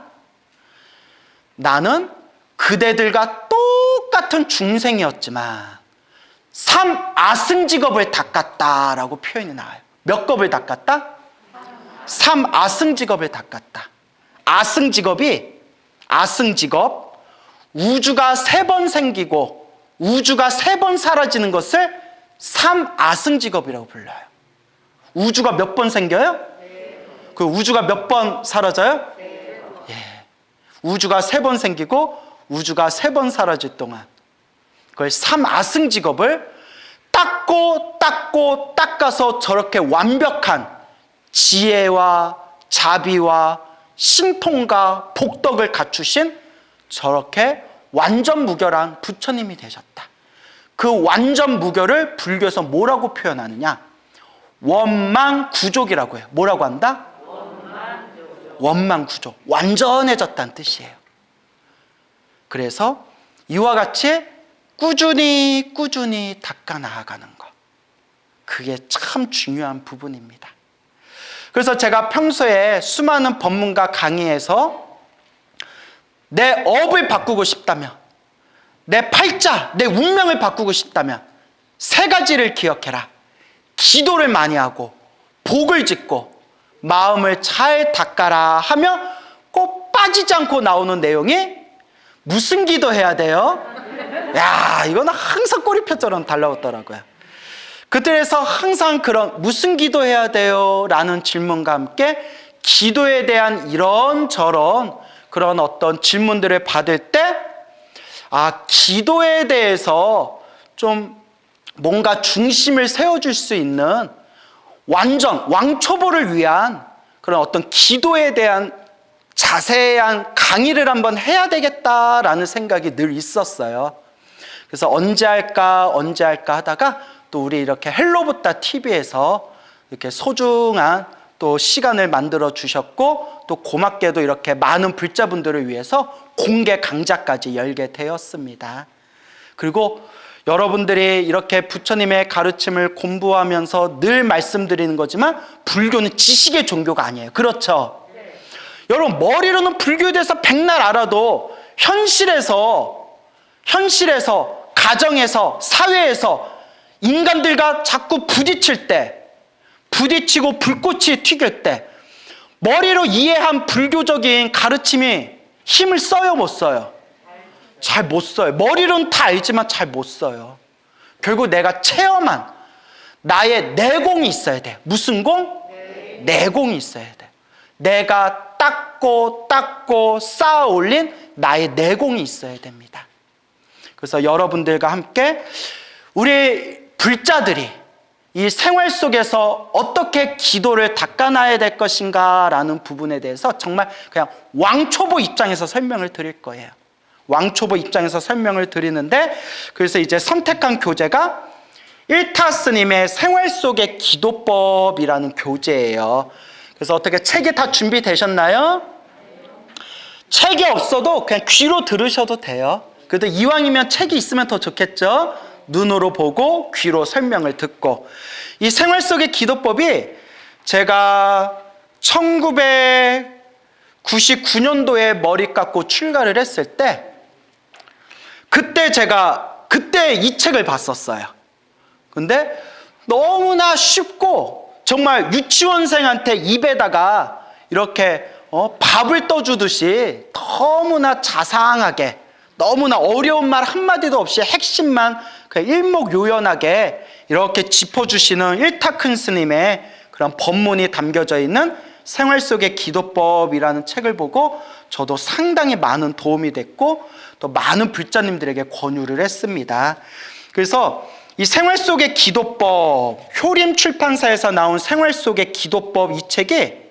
나는 그대들과 똑같은 중생이었지만 삼아승직업을 닦았다라고 표현이 나와요. 몇 겁을 닦았다? 삼아승직업을 닦았다. 아승직업, 우주가 3번 생기고 우주가 3번 사라지는 것을 삼아승직업이라고 불러요. 우주가 몇 번 생겨요? 그 우주가 몇 번 사라져요? 예. 우주가 3번 생기고 우주가 3번 사라질 동안 그걸 삼아승직업을 닦아서 저렇게 완벽한 지혜와 자비와 신통과 복덕을 갖추신 저렇게 완전 무결한 부처님이 되셨다. 그 완전 무결을 불교에서 뭐라고 표현하느냐? 원망구족이라고 해요. 뭐라고 한다? 원망구족. 완전해졌다는 뜻이에요. 그래서 이와 같이 꾸준히 닦아 나아가는 것. 그게 참 중요한 부분입니다. 그래서 제가 평소에 수많은 법문가 강의에서 내 업을 바꾸고 싶다면, 내 팔자, 내 운명을 바꾸고 싶다면 3가지를 기억해라. 기도를 많이 하고 복을 짓고 마음을 잘 닦아라 하며 꼭 빠지지 않고 나오는 내용이 무슨 기도해야 돼요? 야, 이거는 항상 꼬리표처럼 달라붙더라고요. 그들에서 항상 그런 무슨 기도해야 돼요? 라는 질문과 함께 기도에 대한 이런저런 그런 어떤 질문들을 받을 때 기도에 대해서 좀 뭔가 중심을 세워줄 수 있는 완전 왕초보를 위한 그런 어떤 기도에 대한 자세한 강의를 한번 해야 되겠다라는 생각이 늘 있었어요. 그래서 언제 할까 하다가 또 우리 이렇게 헬로부타 TV에서 이렇게 소중한 또 시간을 만들어 주셨고 또 고맙게도 이렇게 많은 불자분들을 위해서 공개 강좌까지 열게 되었습니다. 그리고 여러분들이 이렇게 부처님의 가르침을 공부하면서 늘 말씀드리는 거지만 불교는 지식의 종교가 아니에요. 그렇죠? 네. 여러분 머리로는 불교에 대해서 백날 알아도 현실에서 가정에서 사회에서 인간들과 자꾸 부딪히고 불꽃이 튀길 때 머리로 이해한 불교적인 가르침이 힘을 써요, 못 써요? 잘 못 써요. 머리로는 다 알지만 잘 못 써요. 결국 내가 체험한 나의 내공이 있어야 돼. 무슨 공? 내공이 있어야 돼. 내가 닦고 쌓아 올린 나의 내공이 있어야 됩니다. 그래서 여러분들과 함께 우리 불자들이 이 생활 속에서 어떻게 기도를 닦아놔야 될 것인가 라는 부분에 대해서 정말 그냥 왕초보 입장에서 설명을 드릴 거예요. 왕초보 입장에서 설명을 드리는데, 그래서 이제 선택한 교재가 일타 스님의 생활 속의 기도법이라는 교재예요. 그래서 어떻게 책이 다 준비되셨나요? 책이 없어도 그냥 귀로 들으셔도 돼요. 그래도 이왕이면 책이 있으면 더 좋겠죠? 눈으로 보고 귀로 설명을 듣고. 이 생활 속의 기도법이 제가 1999년도에 머리 깎고 출가를 했을 때 그때 이 책을 봤었어요. 근데 너무나 쉽고 정말 유치원생한테 입에다가 이렇게 밥을 떠주듯이 너무나 자상하게, 너무나 어려운 말 한마디도 없이 핵심만 그냥 일목요연하게 이렇게 짚어주시는 일타큰 스님의 그런 법문이 담겨져 있는 생활 속의 기도법이라는 책을 보고 저도 상당히 많은 도움이 됐고 또 많은 불자님들에게 권유를 했습니다. 그래서 이 생활 속의 기도법, 효림 출판사에서 나온 생활 속의 기도법, 이 책이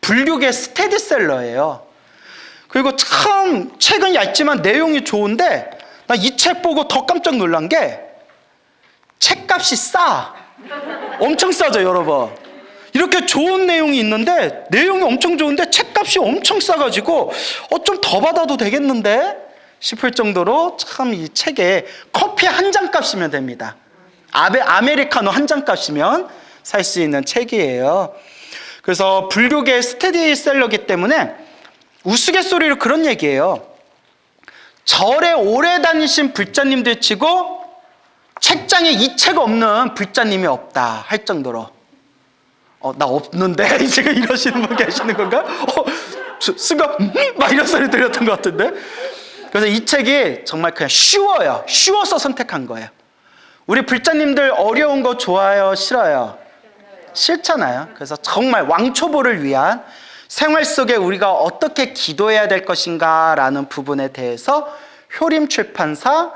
불교계 스테디셀러예요. 그리고 참 책은 얇지만 내용이 좋은데 나 이 책 보고 더 깜짝 놀란 게 책값이 싸. 엄청 싸죠, 여러분. 이렇게 좋은 내용이 있는데 내용이 엄청 좋은데 책값이 엄청 싸가지고 좀 더 받아도 되겠는데 싶을 정도로 참 이 책에 커피 한 잔 값이면 됩니다. 아메리카노 한 잔 값이면 살 수 있는 책이에요. 그래서 불교계 스테디셀러기 때문에 우스갯소리로 그런 얘기예요. 절에 오래 다니신 불자님들 치고 책장에 이 책 없는 불자님이 없다 할 정도로 나 없는데 지금 이러시는 분 계시는 건가? 순간 막 이런 소리 들렸던 것 같은데. 그래서 이 책이 정말 그냥 쉬워요. 쉬워서 선택한 거예요. 우리 불자님들 어려운 거 좋아요? 싫어요? 싫잖아요. 그래서 정말 왕초보를 위한 생활 속에 우리가 어떻게 기도해야 될 것인가 라는 부분에 대해서 효림 출판사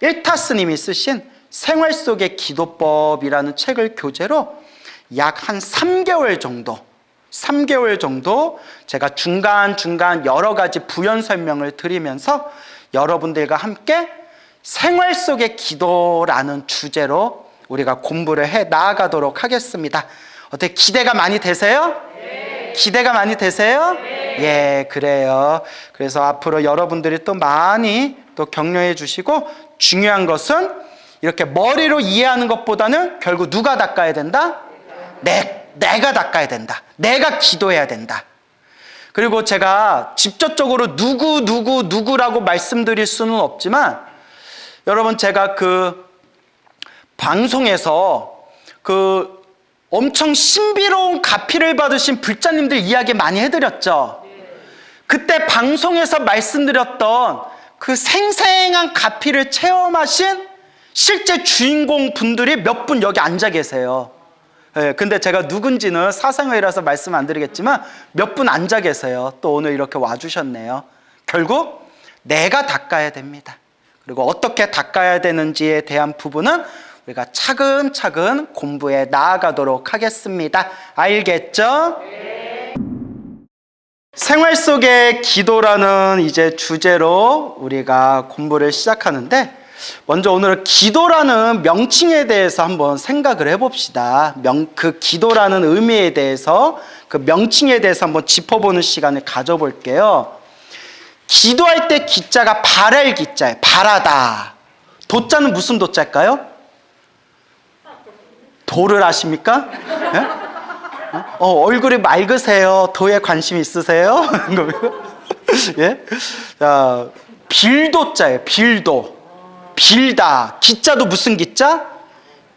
일타 스님이 쓰신 생활 속의 기도법이라는 책을 교재로 약 한 3개월 정도 제가 중간중간 여러 가지 부연 설명을 드리면서 여러분들과 함께 생활 속의 기도라는 주제로 우리가 공부를 해 나아가도록 하겠습니다. 어떻게 기대가 많이 되세요? 네. 기대가 많이 되세요? 네. 예, 그래요. 그래서 앞으로 여러분들이 또 많이 또 격려해 주시고, 중요한 것은 이렇게 머리로 이해하는 것보다는 결국 누가 닦아야 된다? 내가 닦아야 된다. 내가 기도해야 된다. 그리고 제가 직접적으로 누구라고 말씀드릴 수는 없지만, 여러분 제가 그 방송에서 그 엄청 신비로운 가피를 받으신 불자님들 이야기 많이 해드렸죠. 그때 방송에서 말씀드렸던 그 생생한 가피를 체험하신 실제 주인공 분들이 몇 분 여기 앉아 계세요. 근데 제가 누군지는 사생활이라서 말씀 안 드리겠지만 몇 분 앉아 계세요. 또 오늘 이렇게 와주셨네요. 결국 내가 닦아야 됩니다. 그리고 어떻게 닦아야 되는지에 대한 부분은 우리가 차근차근 공부해 나아가도록 하겠습니다. 알겠죠? 네. 생활 속의 기도라는 이제 주제로 우리가 공부를 시작하는데, 먼저 오늘은 기도라는 명칭에 대해서 한번 생각을 해봅시다. 그 기도라는 의미에 대해서, 그 명칭에 대해서 한번 짚어보는 시간을 가져볼게요. 기도할 때 기자가 바랄 기자예요. 바라다. 도자는 무슨 도자일까요? 도를 아십니까? 네? 얼굴이 맑으세요. 도에 관심 있으세요? 예? 자, 빌도자예요. 빌도. 빌다. 기자도 무슨 기자?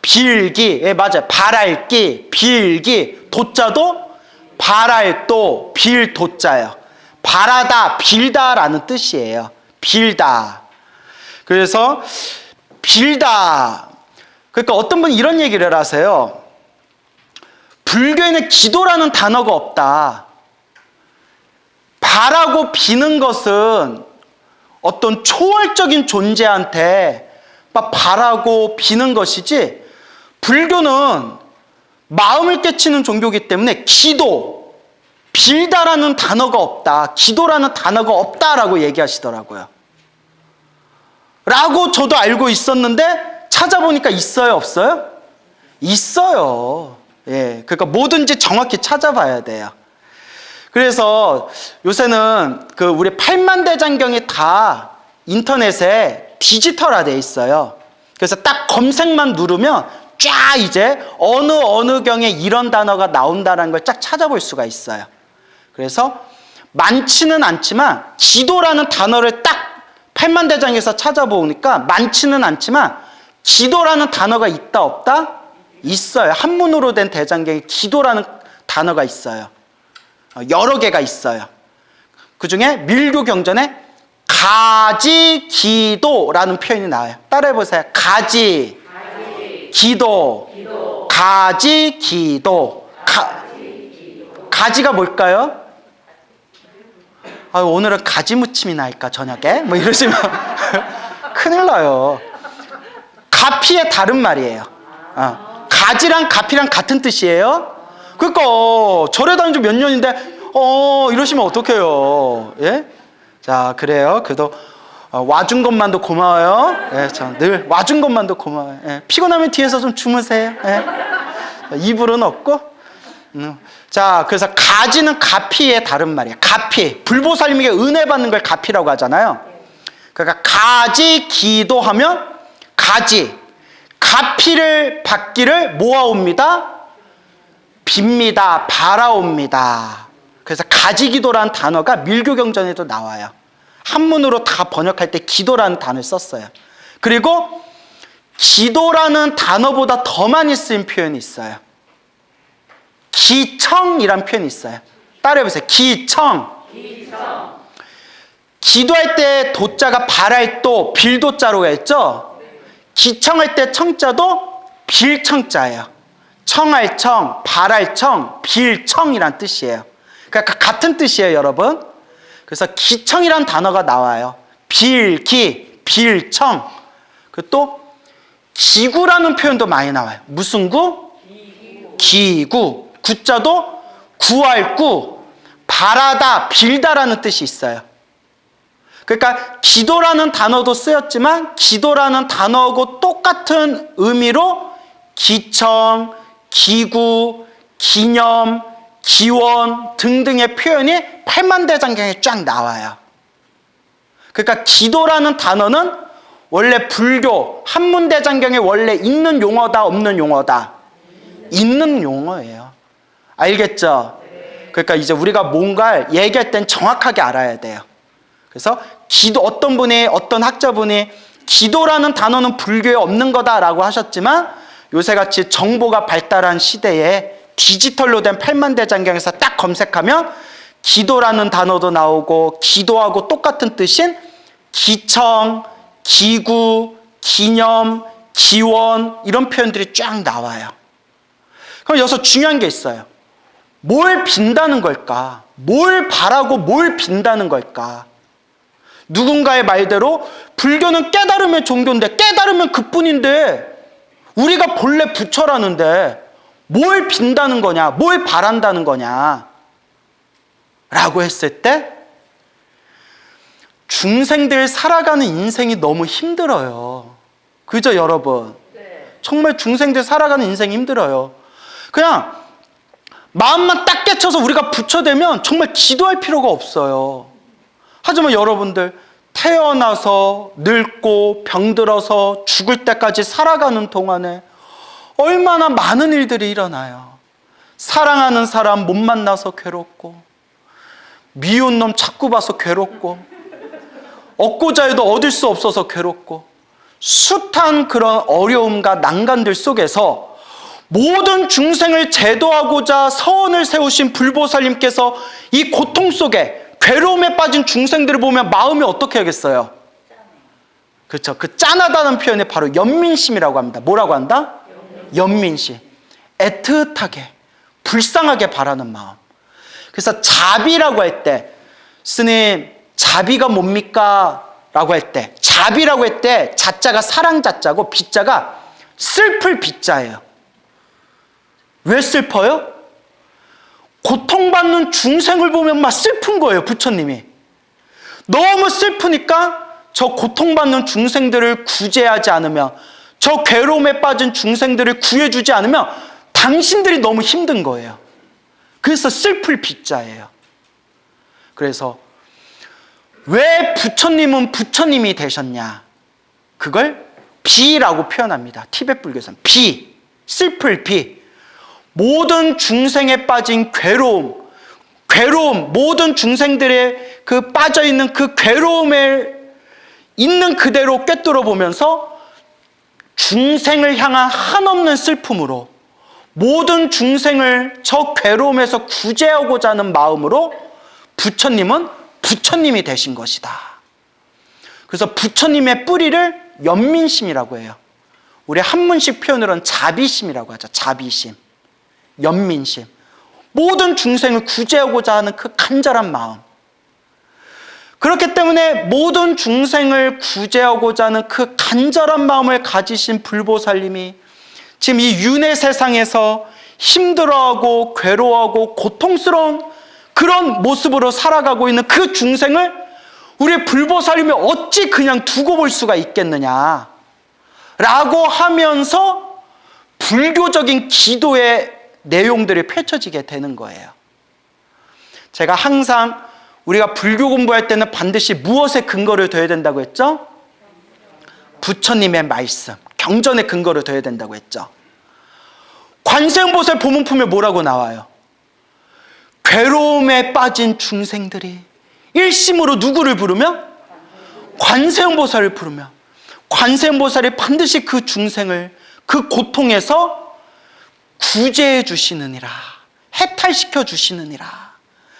빌기. 예, 맞아요. 바랄기, 빌기. 도자도 바랄도, 빌도자예요. 바라다, 빌다라는 뜻이에요. 빌다. 그래서 빌다. 그러니까 어떤 분이 이런 얘기를 하세요. 불교에는 기도라는 단어가 없다. 바라고 비는 것은 어떤 초월적인 존재한테 막 바라고 비는 것이지, 불교는 마음을 깨치는 종교이기 때문에 기도, 빌다라는 단어가 없다. 기도라는 단어가 없다라고 얘기하시더라고요. 라고 저도 알고 있었는데 찾아보니까 있어요, 없어요? 있어요. 예, 그러니까 뭐든지 정확히 찾아봐야 돼요. 그래서 요새는 그 우리 8만 대장경이 다 인터넷에 디지털화되어 있어요. 그래서 딱 검색만 누르면 쫙 이제 어느 경에 이런 단어가 나온다는 걸 쫙 찾아볼 수가 있어요. 그래서 많지는 않지만 기도라는 단어를 딱 8만 대장에서 찾아보니까 많지는 않지만 기도라는 단어가 있다 없다? 있어요. 한문으로 된 대장경에 기도라는 단어가 있어요. 여러 개가 있어요. 그 중에 밀교 경전에 가지기도라는 표현이 나와요. 따라해보세요. 기도. 가지기도. 가지가 뭘까요? 오늘은 가지무침이나 할까 저녁에? 뭐 이러시면 큰일 나요. 가피의 다른 말이에요. 가지랑 가피랑 같은 뜻이에요. 그러니까 절에 다닌 지 몇 년인데 이러시면 어떡해요. 예? 자, 그래요. 그래도 와준 것만도 고마워요. 예, 늘 와준 것만도 고마워요. 예, 피곤하면 뒤에서 좀 주무세요. 예. 이불은 없고. 자, 그래서 가지는 가피의 다른 말이에요. 가피. 불보살님에게 은혜 받는 걸 가피라고 하잖아요. 그러니까 가지 기도하면 가피를 받기를 모아옵니다. 빕니다. 바라옵니다. 그래서 가지기도라는 단어가 밀교경전에도 나와요. 한문으로 다 번역할 때 기도라는 단어를 썼어요. 그리고 기도라는 단어보다 더 많이 쓰인 표현이 있어요. 기청이란 표현이 있어요. 따라해보세요. 기청. 기도할 때 도자가 발할도, 빌도자로 했죠? 기청할 때 청자도 빌청자예요. 청할 청, 발할 청, 빌청이란 뜻이에요. 그러니까 같은 뜻이에요, 여러분. 그래서 기청이란 단어가 나와요. 빌기, 빌청. 그리고 또 기구라는 표현도 많이 나와요. 무슨 구? 기구. 구자도 구할 구, 바라다, 빌다라는 뜻이 있어요. 그러니까 기도라는 단어도 쓰였지만 기도라는 단어하고 똑같은 의미로 기청, 기구, 기념, 기원 등등의 표현이 팔만대장경에 쫙 나와요. 그러니까 기도라는 단어는 원래 불교 한문대장경에 원래 있는 용어다, 없는 용어다? 있는 용어예요. 알겠죠? 그러니까 이제 우리가 뭔가를 얘기할 땐 정확하게 알아야 돼요. 그래서 기도, 어떤 학자분이 기도라는 단어는 불교에 없는 거다라고 하셨지만 요새같이 정보가 발달한 시대에 디지털로 된 팔만대장경에서 딱 검색하면 기도라는 단어도 나오고 기도하고 똑같은 뜻인 기청, 기구, 기념, 기원 이런 표현들이 쫙 나와요. 그럼 여기서 중요한 게 있어요. 뭘 빈다는 걸까? 뭘 바라고 뭘 빈다는 걸까? 누군가의 말대로 불교는 깨달으면 종교인데 깨달으면 그뿐인데 우리가 본래 부처라는데 뭘 빈다는 거냐? 뭘 바란다는 거냐? 라고 했을 때 중생들 살아가는 인생이 너무 힘들어요. 그죠, 여러분? 정말 중생들 살아가는 인생이 힘들어요. 그냥 마음만 딱 깨쳐서 우리가 부처되면 정말 기도할 필요가 없어요. 하지만 여러분들 태어나서 늙고 병들어서 죽을 때까지 살아가는 동안에 얼마나 많은 일들이 일어나요. 사랑하는 사람 못 만나서 괴롭고 미운 놈 자꾸 봐서 괴롭고 얻고자 해도 얻을 수 없어서 괴롭고 숱한 그런 어려움과 난간들 속에서 모든 중생을 제도하고자 서원을 세우신 불보살님께서 이 고통 속에 괴로움에 빠진 중생들을 보면 마음이 어떻게 하겠어요? 그렇죠. 그 짠하다는 표현이 바로 연민심이라고 합니다. 뭐라고 한다? 연민심. 애틋하게, 불쌍하게 바라는 마음. 그래서 자비라고 할 때, 스님, 자비가 뭡니까? 라고 할 때, 자비라고 할 때 자자가 사랑 자자고 비자가 슬플 비자예요. 왜 슬퍼요? 고통받는 중생을 보면 막 슬픈 거예요, 부처님이. 너무 슬프니까 저 고통받는 중생들을 구제하지 않으면, 저 괴로움에 빠진 중생들을 구해주지 않으면 당신들이 너무 힘든 거예요. 그래서 슬플 비자예요. 그래서 왜 부처님은 부처님이 되셨냐? 그걸 비라고 표현합니다. 티베트 불교에서는 비, 슬플 비. 모든 중생에 빠진 괴로움, 모든 중생들의 그 빠져있는 그 괴로움을 있는 그대로 꿰뚫어 보면서 중생을 향한 한없는 슬픔으로 모든 중생을 저 괴로움에서 구제하고자 하는 마음으로 부처님은 부처님이 되신 것이다. 그래서 부처님의 뿌리를 연민심이라고 해요. 우리 한문식 표현으로는 자비심이라고 하죠. 자비심, 연민심. 모든 중생을 구제하고자 하는 그 간절한 마음. 그렇기 때문에 모든 중생을 구제하고자 하는 그 간절한 마음을 가지신 불보살님이 지금 이 윤회 세상에서 힘들어하고 괴로워하고 고통스러운 그런 모습으로 살아가고 있는 그 중생을 우리 불보살님이 어찌 그냥 두고 볼 수가 있겠느냐 라고 하면서 불교적인 기도의 내용들이 펼쳐지게 되는 거예요. 제가 항상 우리가 불교 공부할 때는 반드시 무엇에 근거를 둬야 된다고 했죠? 부처님의 말씀, 경전에 근거를 둬야 된다고 했죠. 관세음보살 보문품에 뭐라고 나와요? 괴로움에 빠진 중생들이 일심으로 누구를 부르며? 관세음보살을 부르며 관세음보살이 반드시 그 중생을 그 고통에서 구제해 주시느니라, 해탈시켜 주시느니라.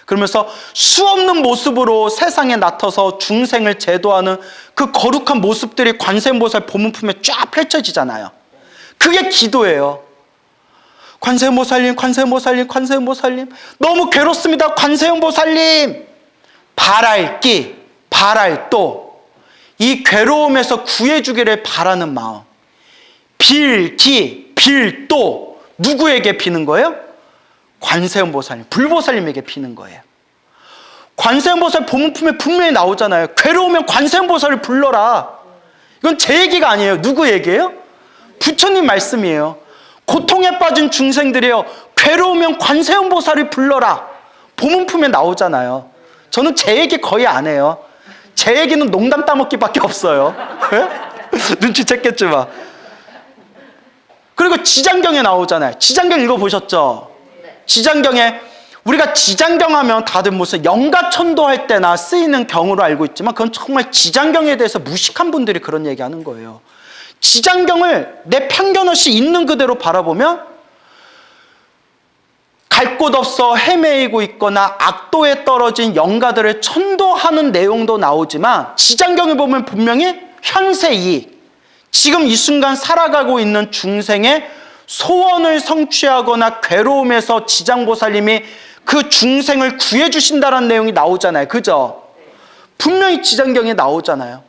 그러면서 수없는 모습으로 세상에 나타서 중생을 제도하는 그 거룩한 모습들이 관세음보살 보문품에 쫙 펼쳐지잖아요. 그게 기도예요. 관세음보살님, 관세음보살님, 관세음보살님, 너무 괴롭습니다. 관세음보살님, 바랄기, 바랄도 이 괴로움에서 구해주기를 바라는 마음, 빌기, 빌도 누구에게 비는 거예요? 관세음보살님, 불보살님에게 비는 거예요. 관세음보살 보문품에 분명히 나오잖아요. 괴로우면 관세음보살을 불러라. 이건 제 얘기가 아니에요. 누구 얘기예요? 부처님 말씀이에요. 고통에 빠진 중생들이요, 괴로우면 관세음보살을 불러라. 보문품에 나오잖아요. 저는 제 얘기 거의 안 해요. 제 얘기는 농담 따먹기밖에 없어요. 눈치챘겠지만. 그리고 지장경에 나오잖아요. 지장경 읽어보셨죠? 지장경에, 우리가 지장경 하면 다들 무슨 영가천도할 때나 쓰이는 경으로 알고 있지만 그건 정말 지장경에 대해서 무식한 분들이 그런 얘기하는 거예요. 지장경을 내 편견 없이 있는 그대로 바라보면 갈 곳 없어 헤매이고 있거나 악도에 떨어진 영가들을 천도하는 내용도 나오지만 지장경에 보면 분명히 현세 이익, 지금 이 순간 살아가고 있는 중생의 소원을 성취하거나 괴로움에서 지장보살님이 그 중생을 구해주신다는 내용이 나오잖아요. 그죠? 분명히 지장경에 나오잖아요.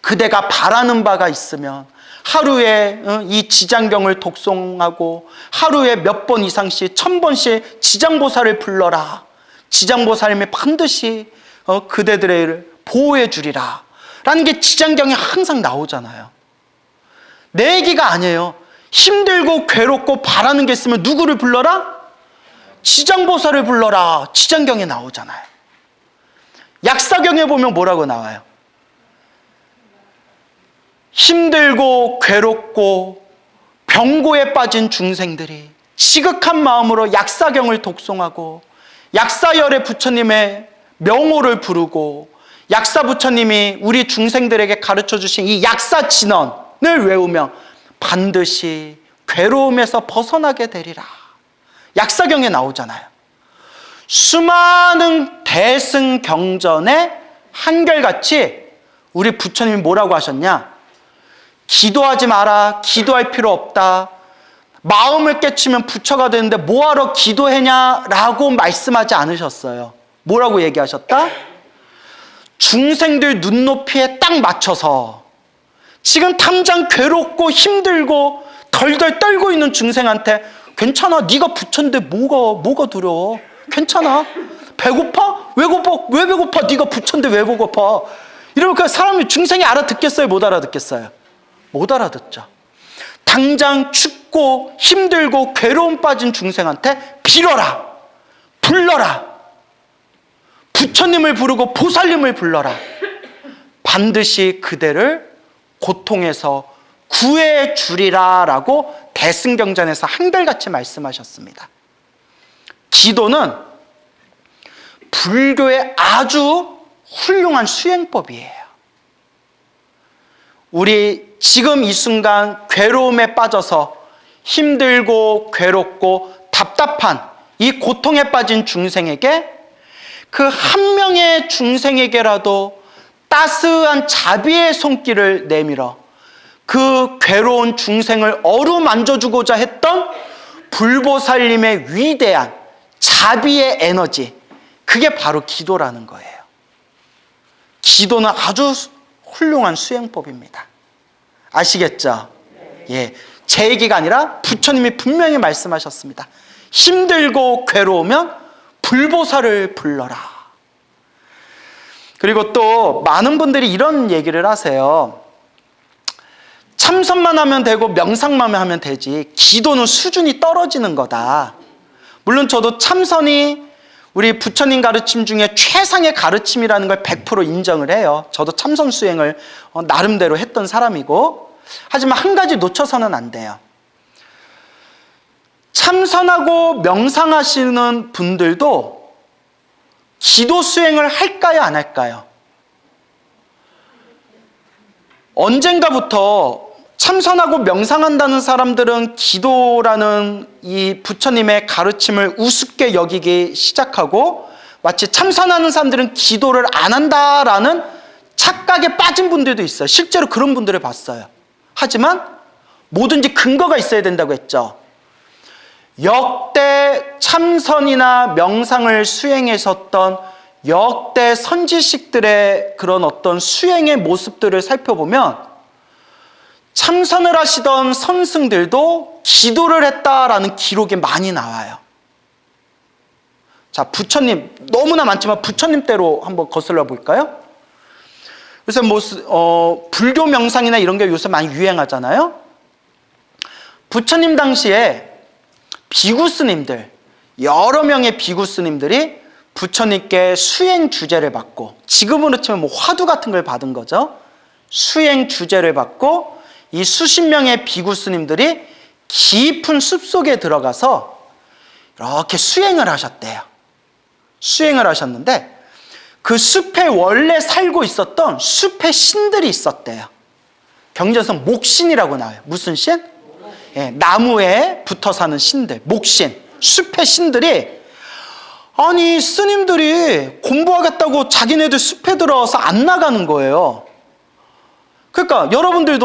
그대가 바라는 바가 있으면 하루에 이 지장경을 독송하고 하루에 몇 번 이상씩 1000번씩 지장보살을 불러라. 지장보살님이 반드시 그대들을 보호해 주리라 라는 게 지장경에 항상 나오잖아요. 내 얘기가 아니에요. 힘들고 괴롭고 바라는 게 있으면 누구를 불러라? 지장보살을 불러라. 지장경에 나오잖아요. 약사경에 보면 뭐라고 나와요? 힘들고 괴롭고 병고에 빠진 중생들이 지극한 마음으로 약사경을 독송하고 약사열의 부처님의 명호를 부르고 약사 부처님이 우리 중생들에게 가르쳐 주신 이 약사진언을 외우며 반드시 괴로움에서 벗어나게 되리라. 약사경에 나오잖아요. 수많은 대승경전에 한결같이 우리 부처님이 뭐라고 하셨냐? 기도하지 마라. 기도할 필요 없다. 마음을 깨치면 부처가 되는데 뭐하러 기도했냐라고 말씀하지 않으셨어요. 뭐라고 얘기하셨다? 중생들 눈높이에 딱 맞춰서 지금 당장 괴롭고 힘들고 덜덜 떨고 있는 중생한테 괜찮아. 네가 부처인데 뭐가 두려워. 괜찮아. 배고파? 왜 배고파? 네가 부처인데 왜 배고파? 이러면 그 사람이 중생이 알아듣겠어요? 못 알아듣겠어요? 못 알아듣죠. 당장 춥고 힘들고 괴로움 빠진 중생한테 빌어라. 불러라. 부처님을 부르고 보살님을 불러라. 반드시 그대를 고통에서 구해 주리라 라고 대승경전에서 한결같이 말씀하셨습니다. 기도는 불교의 아주 훌륭한 수행법이에요. 우리 지금 이 순간 괴로움에 빠져서 힘들고 괴롭고 답답한 이 고통에 빠진 중생에게 그 한 명의 중생에게라도 따스한 자비의 손길을 내밀어 그 괴로운 중생을 어루만져주고자 했던 불보살님의 위대한 자비의 에너지, 그게 바로 기도라는 거예요. 기도는 아주 훌륭한 수행법입니다. 아시겠죠? 예, 제 얘기가 아니라 부처님이 분명히 말씀하셨습니다. 힘들고 괴로우면 불보살을 불러라. 그리고 또 많은 분들이 이런 얘기를 하세요. 참선만 하면 되고 명상만 하면 되지 기도는 수준이 떨어지는 거다. 물론 저도 참선이 우리 부처님 가르침 중에 최상의 가르침이라는 걸 100% 인정을 해요. 저도 참선 수행을 나름대로 했던 사람이고, 하지만 한 가지 놓쳐서는 안 돼요. 참선하고 명상하시는 분들도 기도 수행을 할까요, 안 할까요? 언젠가부터 참선하고 명상한다는 사람들은 기도라는 이 부처님의 가르침을 우습게 여기기 시작하고, 마치 참선하는 사람들은 기도를 안 한다라는 착각에 빠진 분들도 있어요. 실제로 그런 분들을 봤어요. 하지만 뭐든지 근거가 있어야 된다고 했죠. 역대 참선이나 명상을 수행했었던 역대 선지식들의 그런 어떤 수행의 모습들을 살펴보면 참선을 하시던 선승들도 기도를 했다라는 기록이 많이 나와요. 자, 부처님 너무나 많지만 부처님 때로 한번 거슬러 볼까요? 요새 불교 명상이나 이런 게 요새 많이 유행하잖아요. 부처님 당시에 비구 스님들, 여러 명의 비구 스님들이 부처님께 수행 주제를 받고, 지금으로 치면 화두 같은 걸 받은 거죠. 수행 주제를 받고 이 수십 명의 비구 스님들이 깊은 숲속에 들어가서 이렇게 수행을 하셨대요. 수행을 하셨는데 그 숲에 원래 살고 있었던 숲의 신들이 있었대요. 경전에서 목신이라고 나와요. 무슨 신? 예, 나무에 붙어 사는 신들, 목신, 숲의 신들이, 아니 스님들이 공부하겠다고 자기네들 숲에 들어와서 안 나가는 거예요. 그러니까 여러분들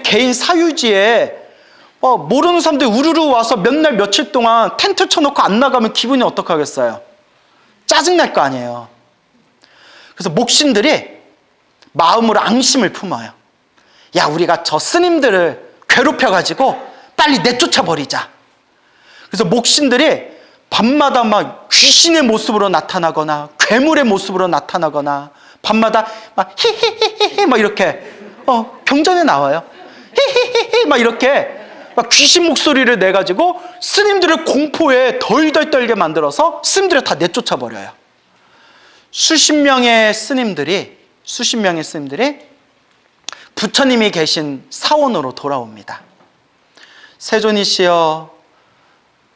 개인 사유지에 모르는 사람들이 우르르 와서 몇 날 며칠 동안 텐트 쳐놓고 안 나가면 기분이 어떡하겠어요? 짜증날 거 아니에요. 그래서 목신들이 마음으로 앙심을 품어요. 야, 우리가 저 스님들을 괴롭혀가지고 빨리 내쫓아 버리자. 그래서 목신들이 밤마다 막 귀신의 모습으로 나타나거나 괴물의 모습으로 나타나거나, 밤마다 막 히히히히히 막 이렇게 경전에 나와요. 히히히히 막 이렇게 막 귀신 목소리를 내가지고 스님들을 공포에 덜덜 떨게 만들어서 스님들을 다 내쫓아 버려요. 수십 명의 스님들이 부처님이 계신 사원으로 돌아옵니다. 세존이시여,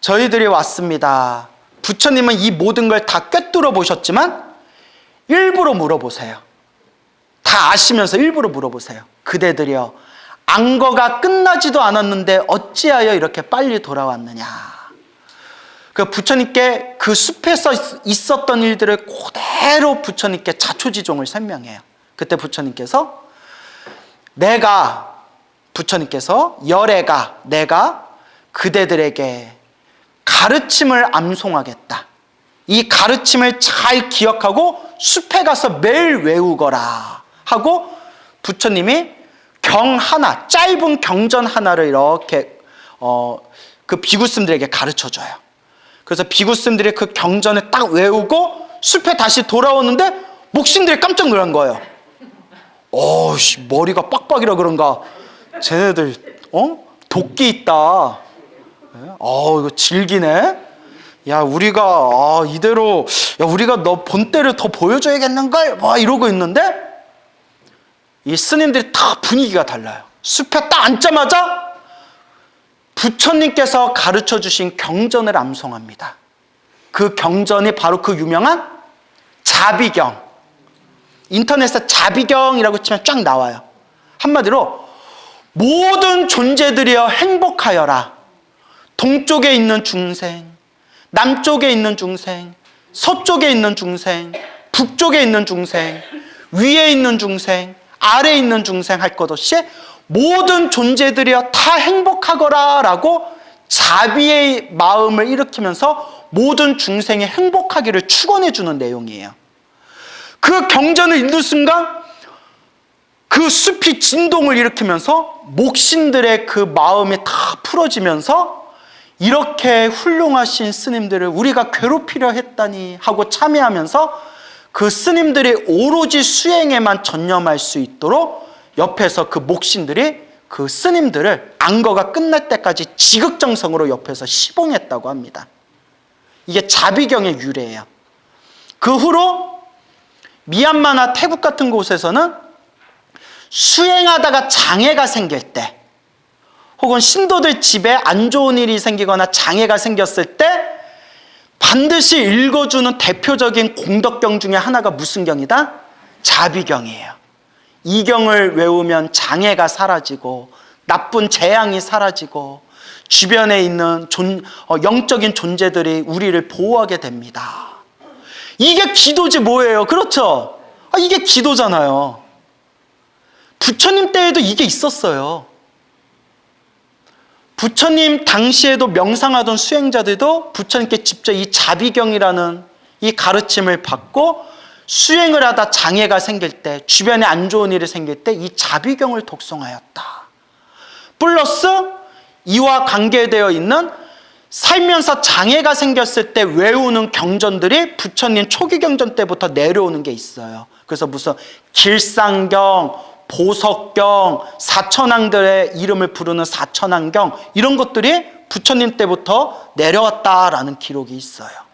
저희들이 왔습니다. 부처님은 이 모든 걸 다 꿰뚫어 보셨지만 일부러 물어보세요. 다 아시면서 일부러 물어보세요. 그대들이여, 안거가 끝나지도 않았는데 어찌하여 이렇게 빨리 돌아왔느냐. 그 부처님께 그 숲에서 있었던 일들을 그대로 부처님께 자초지종을 설명해요. 그때 부처님께서 내가 그대들에게 가르침을 암송하겠다. 이 가르침을 잘 기억하고 숲에 가서 매일 외우거라 하고 부처님이 짧은 경전 하나를 이렇게 그 비구스님들에게 가르쳐줘요. 그래서 비구스님들이 그 경전을 딱 외우고 숲에 다시 돌아오는데 목신들이 깜짝 놀란 거예요. 머리가 빡빡이라 그런가, 쟤네들 도끼 있다. 이거 질기네. 야, 우리가 이대로 우리가 너 본때를 더 보여줘야겠는걸 이러고 있는데 이 스님들이 다 분위기가 달라요. 숲에 딱 앉자마자 부처님께서 가르쳐 주신 경전을 암송합니다. 그 경전이 바로 그 유명한 자비경. 인터넷에 자비경이라고 치면 쫙 나와요. 한마디로 모든 존재들이여 행복하여라. 동쪽에 있는 중생, 남쪽에 있는 중생, 서쪽에 있는 중생, 북쪽에 있는 중생, 위에 있는 중생, 아래에 있는 중생 할 것 없이 모든 존재들이여 다 행복하거라 라고 자비의 마음을 일으키면서 모든 중생이 행복하기를 축원해 주는 내용이에요. 그 경전을 읽는 순간 그 숲이 진동을 일으키면서 목신들의 그 마음이 다 풀어지면서 이렇게 훌륭하신 스님들을 우리가 괴롭히려 했다니 하고 참회하면서 그 스님들이 오로지 수행에만 전념할 수 있도록 옆에서 그 목신들이 그 스님들을 안거가 끝날 때까지 지극정성으로 옆에서 시봉했다고 합니다. 이게 자비경의 유래예요. 그 후로 미얀마나 태국 같은 곳에서는 수행하다가 장애가 생길 때, 혹은 신도들 집에 안 좋은 일이 생기거나 장애가 생겼을 때 반드시 읽어주는 대표적인 공덕경 중에 하나가 무슨 경이다? 자비경이에요. 이 경을 외우면 장애가 사라지고 나쁜 재앙이 사라지고 주변에 있는 영적인 존재들이 우리를 보호하게 됩니다. 이게 기도지 뭐예요? 그렇죠? 이게 기도잖아요. 부처님 때에도 이게 있었어요. 부처님 당시에도 명상하던 수행자들도 부처님께 직접 이 자비경이라는 이 가르침을 받고 수행을 하다 장애가 생길 때, 주변에 안 좋은 일이 생길 때 이 자비경을 독송하였다. 플러스 이와 관계되어 있는 살면서 장애가 생겼을 때 외우는 경전들이 부처님 초기 경전 때부터 내려오는 게 있어요. 그래서 무슨 길상경, 보석경, 사천왕들의 이름을 부르는 사천왕경, 이런 것들이 부처님 때부터 내려왔다라는 기록이 있어요.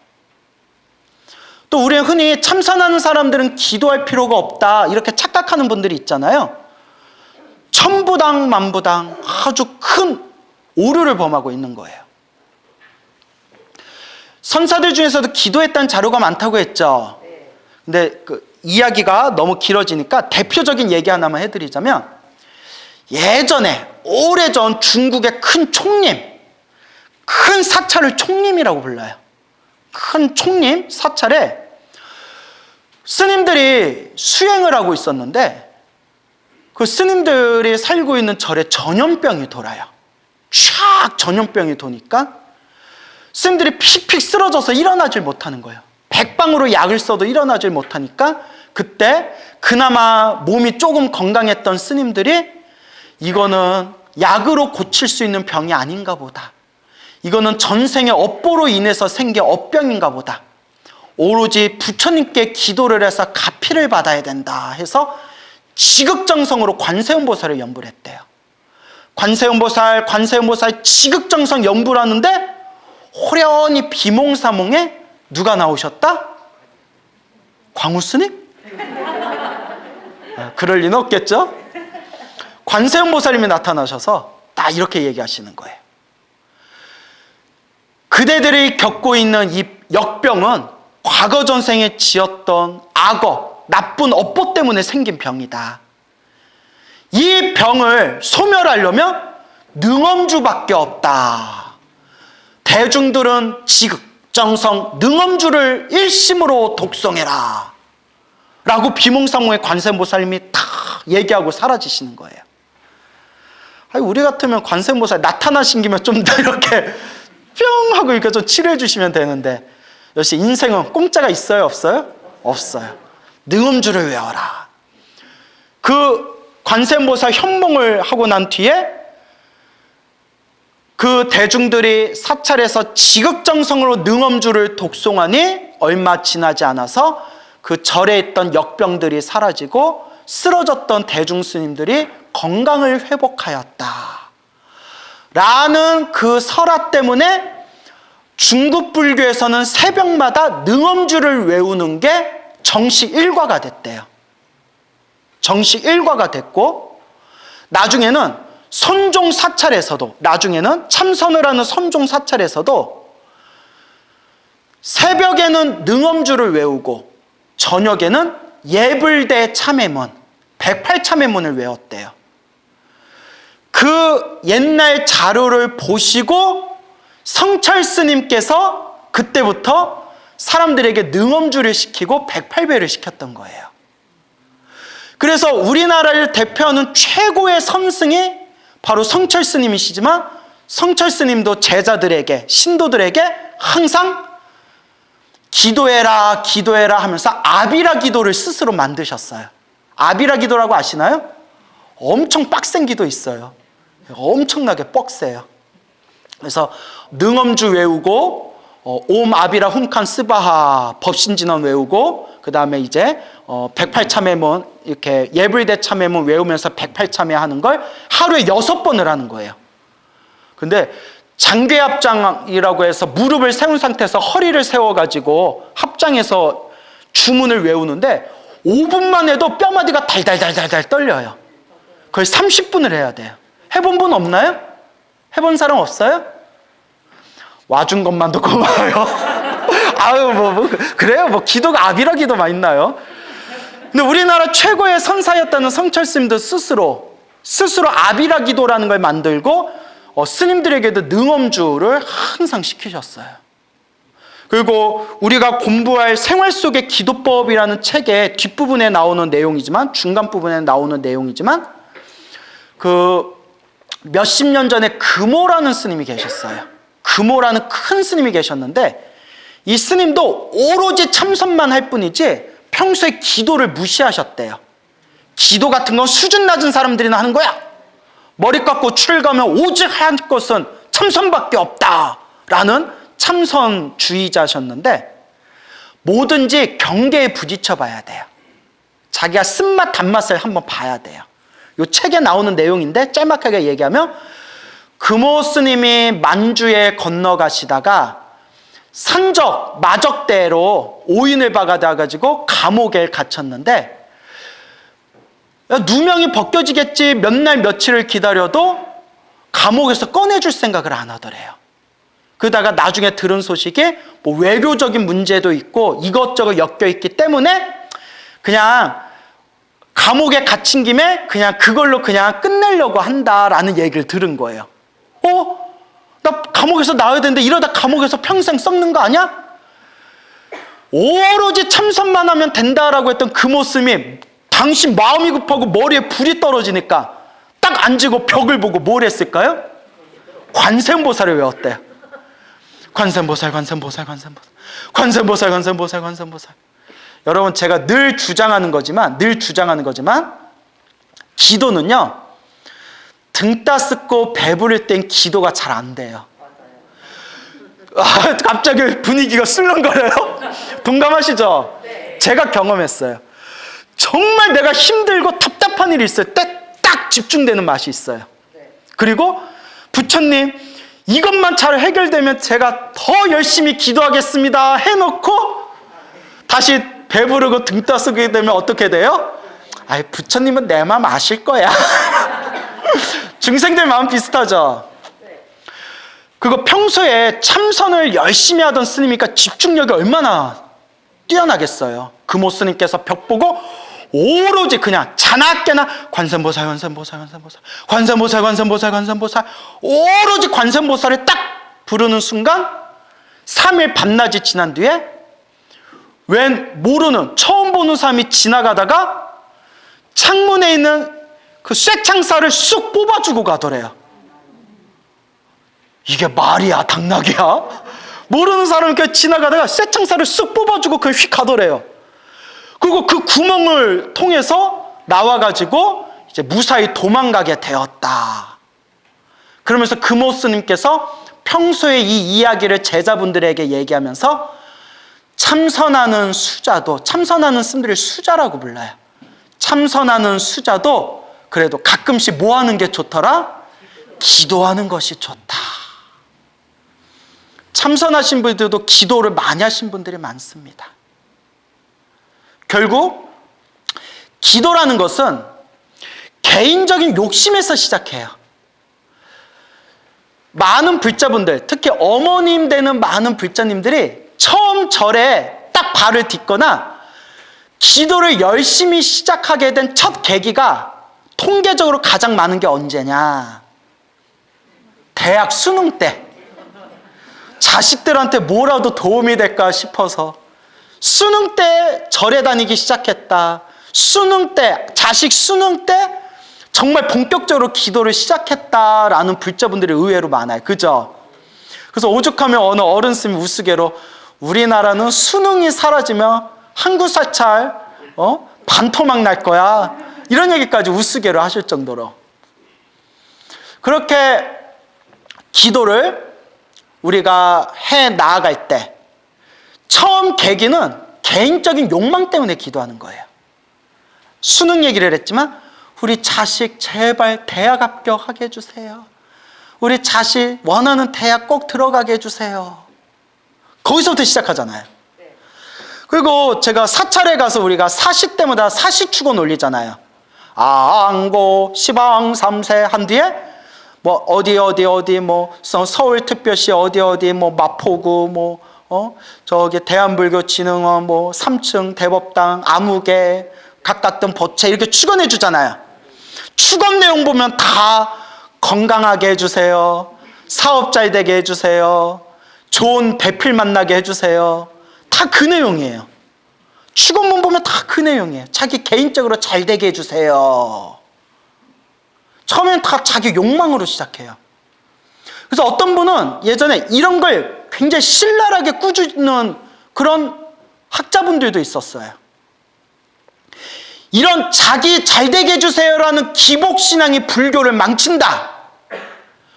또 우리가 흔히 참선하는 사람들은 기도할 필요가 없다 이렇게 착각하는 분들이 있잖아요. 천부당 만부당 아주 큰 오류를 범하고 있는 거예요. 선사들 중에서도 기도했다는 자료가 많다고 했죠. 근데 그 이야기가 너무 길어지니까 대표적인 얘기 하나만 해드리자면, 예전에 오래전 중국의 큰 총림, 큰 사찰을 총림이라고 불러요. 큰 총림 사찰에 스님들이 수행을 하고 있었는데, 그 스님들이 살고 있는 절에 전염병이 돌아요. 촥 전염병이 도니까 스님들이 픽픽 쓰러져서 일어나질 못하는 거예요. 백방으로 약을 써도 일어나질 못하니까 그때 그나마 몸이 조금 건강했던 스님들이 이거는 약으로 고칠 수 있는 병이 아닌가 보다. 이거는 전생의 업보로 인해서 생긴 업병인가 보다. 오로지 부처님께 기도를 해서 가피를 받아야 된다 해서 지극정성으로 관세음보살을 연부를 했대요. 관세음보살 지극정성 연부를 하는데 호련히 비몽사몽에 누가 나오셨다? 광우스님? 그럴 리는 없겠죠? 관세음보살님이 나타나셔서 딱 이렇게 얘기하시는 거예요. 그대들이 겪고 있는 이 역병은 과거 전생에 지었던 악업, 나쁜 업보 때문에 생긴 병이다. 이 병을 소멸하려면 능엄주밖에 없다. 대중들은 지극정성 능엄주를 일심으로 독송해라 라고 비몽사몽의 관세음보살님이 다 얘기하고 사라지시는 거예요. 아니, 우리 같으면 관세음보살 나타나신 김에 좀 더 이렇게 뿅 하고 이렇게 좀 치료해 주시면 되는데, 역시 인생은 공짜가 있어요, 없어요? 없어요. 능엄주를 외워라. 그 관세음보살 현몽을 하고 난 뒤에 그 대중들이 사찰에서 지극정성으로 능엄주를 독송하니 얼마 지나지 않아서 그 절에 있던 역병들이 사라지고 쓰러졌던 대중스님들이 건강을 회복하였다 라는 그 설화 때문에 중국 불교에서는 새벽마다 능엄주를 외우는 게 정식 일과가 됐대요. 정식 일과가 됐고, 나중에는 선종 사찰에서도, 나중에는 참선을 하는 선종 사찰에서도 새벽에는 능엄주를 외우고 저녁에는 예불대 참회문, 108참회문을 외웠대요. 그 옛날 자료를 보시고 성철 스님께서 그때부터 사람들에게 능엄주를 시키고 108배를 시켰던 거예요. 그래서 우리나라를 대표하는 최고의 선승이 바로 성철 스님이시지만, 성철 스님도 제자들에게, 신도들에게 항상 기도해라 기도해라 하면서 아비라 기도를 스스로 만드셨어요. 아비라 기도라고 아시나요? 엄청 빡센 기도 있어요. 엄청나게 뻑세요. 그래서 능엄주 외우고 옴 아비라 훔칸 스바하 법신진언 외우고, 그 다음에 이제 108참회문, 이렇게 예불대 참회문 외우면서 108참회 하는 걸 하루에 6번을 하는 거예요. 근데 장괴합장이라고 해서 무릎을 세운 상태에서 허리를 세워가지고 합장해서 주문을 외우는데 5분만 해도 뼈마디가 달달달달달 떨려요. 그걸 30분을 해야 돼요. 해본 분 없나요? 해본 사람 없어요? 와준 것만도 고마워요. 아유, 그래요? 기도가 아비라 기도만 있나요? 근데 우리나라 최고의 선사였다는 성철 스님도 스스로 아비라 기도라는 걸 만들고 스님들에게도 능엄주를 항상 시키셨어요. 그리고 우리가 공부할 생활 속의 기도법이라는 책의 뒷부분에 나오는 내용이지만, 중간 부분에 나오는 내용이지만, 그 몇십 년 전에 금오라는 스님이 계셨어요. 금오라는 큰 스님이 계셨는데, 이 스님도 오로지 참선만 할 뿐이지 평소에 기도를 무시하셨대요. 기도 같은 건 수준 낮은 사람들이나 하는 거야. 머리 깎고 출가면 오직 할 것은 참선밖에 없다라는 참선주의자셨는데, 뭐든지 경계에 부딪혀 봐야 돼요. 자기가 쓴맛 단맛을 한번 봐야 돼요. 이 책에 나오는 내용인데 짤막하게 얘기하면, 금오 스님이 만주에 건너가시다가 산적 마적대로 오인을 박아가지고 감옥에 갇혔는데, 누명이 벗겨지겠지 몇 날 며칠을 기다려도 감옥에서 꺼내줄 생각을 안 하더래요. 그러다가 나중에 들은 소식이 뭐 외교적인 문제도 있고 이것저것 엮여 있기 때문에 그냥 감옥에 갇힌 김에 그냥 그걸로 그냥 끝내려고 한다라는 얘기를 들은 거예요. 나 감옥에서 나와야 되는데 이러다 감옥에서 평생 썩는 거 아니야? 오로지 참선만 하면 된다라고 했던 금오 스님이 당신 마음이 급하고 머리에 불이 떨어지니까 딱 앉고 벽을 보고 뭘 했을까요? 관세음보살을 외웠대요. 관세음보살, 관세음보살, 관세음보살, 관세음보살, 관세음보살, 관세음보살. 여러분, 제가 늘 주장하는 거지만 기도는요, 등 따스고 배부를 땐 기도가 잘 안 돼요. 갑자기 분위기가 술렁거려요? 동감하시죠? 제가 경험했어요. 정말 내가 힘들고 답답한 일이 있을 때 딱 집중되는 맛이 있어요. 그리고 부처님, 이것만 잘 해결되면 제가 더 열심히 기도하겠습니다 해놓고 다시 배부르고 등 따스게 되면 어떻게 돼요? 부처님은 내 마음 아실 거야. 중생들 마음 비슷하죠? 그거 평소에 참선을 열심히 하던 스님이니까 집중력이 얼마나 뛰어나겠어요. 금오 스님께서 벽 보고 오로지 그냥 자나깨나 관세음보살, 관세음보살, 관세음보살, 관세음보살, 관세음보살, 관세음보살, 오로지 관세음보살을 딱 부르는 순간 3일 밤낮이 지난 뒤에 웬 모르는 처음 보는 사람이 지나가다가 창문에 있는 그 쇠창살을 쑥 뽑아주고 가더래요. 이게 말이야, 당나귀야? 모르는 사람이 이렇게 지나가다가 쇠창살을 쑥 뽑아주고 그걸 휙 가더래요. 그리고 그 구멍을 통해서 나와가지고 이제 무사히 도망가게 되었다. 그러면서 금오 스님께서 평소에 이 이야기를 제자분들에게 얘기하면서 참선하는 수자도, 참선하는 스님들을 수자라고 불러요. 참선하는 수자도 그래도 가끔씩 뭐 하는 게 좋더라? 기도하는 것이 좋다. 참선하신 분들도 기도를 많이 하신 분들이 많습니다. 결국 기도라는 것은 개인적인 욕심에서 시작해요. 많은 불자분들, 특히 어머님 되는 많은 불자님들이 처음 절에 딱 발을 딛거나 기도를 열심히 시작하게 된 첫 계기가 통계적으로 가장 많은 게 언제냐? 대학 수능 때. 자식들한테 뭐라도 도움이 될까 싶어서 수능 때 절에 다니기 시작했다. 수능 때, 자식 수능 때 정말 본격적으로 기도를 시작했다라는 불자분들이 의외로 많아요. 그죠? 그래서 오죽하면 어느 어른 스님이 우스개로 우리나라는 수능이 사라지면 한국 사찰 반토막 날 거야. 이런 얘기까지 우스개로 하실 정도로. 그렇게 기도를 우리가 해 나아갈 때 처음 계기는 개인적인 욕망 때문에 기도하는 거예요. 수능 얘기를 했지만 우리 자식 제발 대학 합격하게 해주세요. 우리 자식 원하는 대학 꼭 들어가게 해주세요. 거기서부터 시작하잖아요. 그리고 제가 사찰에 가서 우리가 사시 때마다 사시축원 올리잖아요. 안고 시방 3세 한 뒤에 뭐 어디 뭐 서울특별시 어디 뭐 마포구 뭐 저기 대한불교진흥원 뭐 3층 대법당 아무개 가깝던 보채 이렇게 축원해 주잖아요. 축원 내용 보면 다 건강하게 해주세요. 사업 잘 되게 해주세요. 좋은 배필 만나게 해주세요. 다 그 내용이에요. 축원문 보면 다 그 내용이에요. 자기 개인적으로 잘 되게 해주세요. 처음엔 다 자기 욕망으로 시작해요. 그래서 어떤 분은 예전에 이런 걸 굉장히 신랄하게 꾸짖는 그런 학자분들도 있었어요. 이런 자기 잘되게 해주세요라는 기복신앙이 불교를 망친다.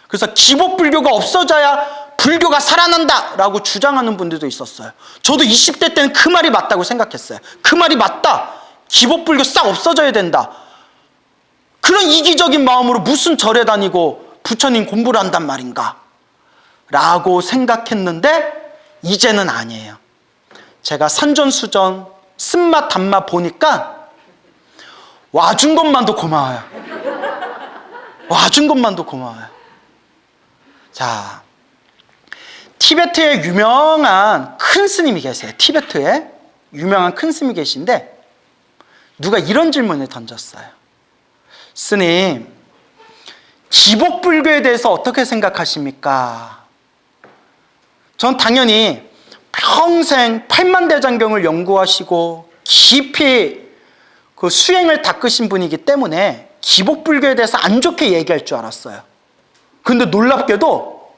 그래서 기복불교가 없어져야 불교가 살아난다 라고 주장하는 분들도 있었어요. 저도 20대 때는 그 말이 맞다고 생각했어요. 그 말이 맞다. 기복불교 싹 없어져야 된다. 그런 이기적인 마음으로 무슨 절에 다니고 부처님 공부를 한단 말인가 라고 생각했는데 이제는 아니에요. 제가 산전수전 쓴맛 단맛 보니까 와준 것만도 고마워요. 와준 것만도 고마워요. 자, 티베트에 유명한 큰 스님이 계세요. 티베트에 유명한 큰 스님이 계신데 누가 이런 질문을 던졌어요. 스님, 기복불교에 대해서 어떻게 생각하십니까? 전 당연히 평생 팔만대장경을 연구하시고 깊이 그 수행을 닦으신 분이기 때문에 기복불교에 대해서 안 좋게 얘기할 줄 알았어요. 근데 놀랍게도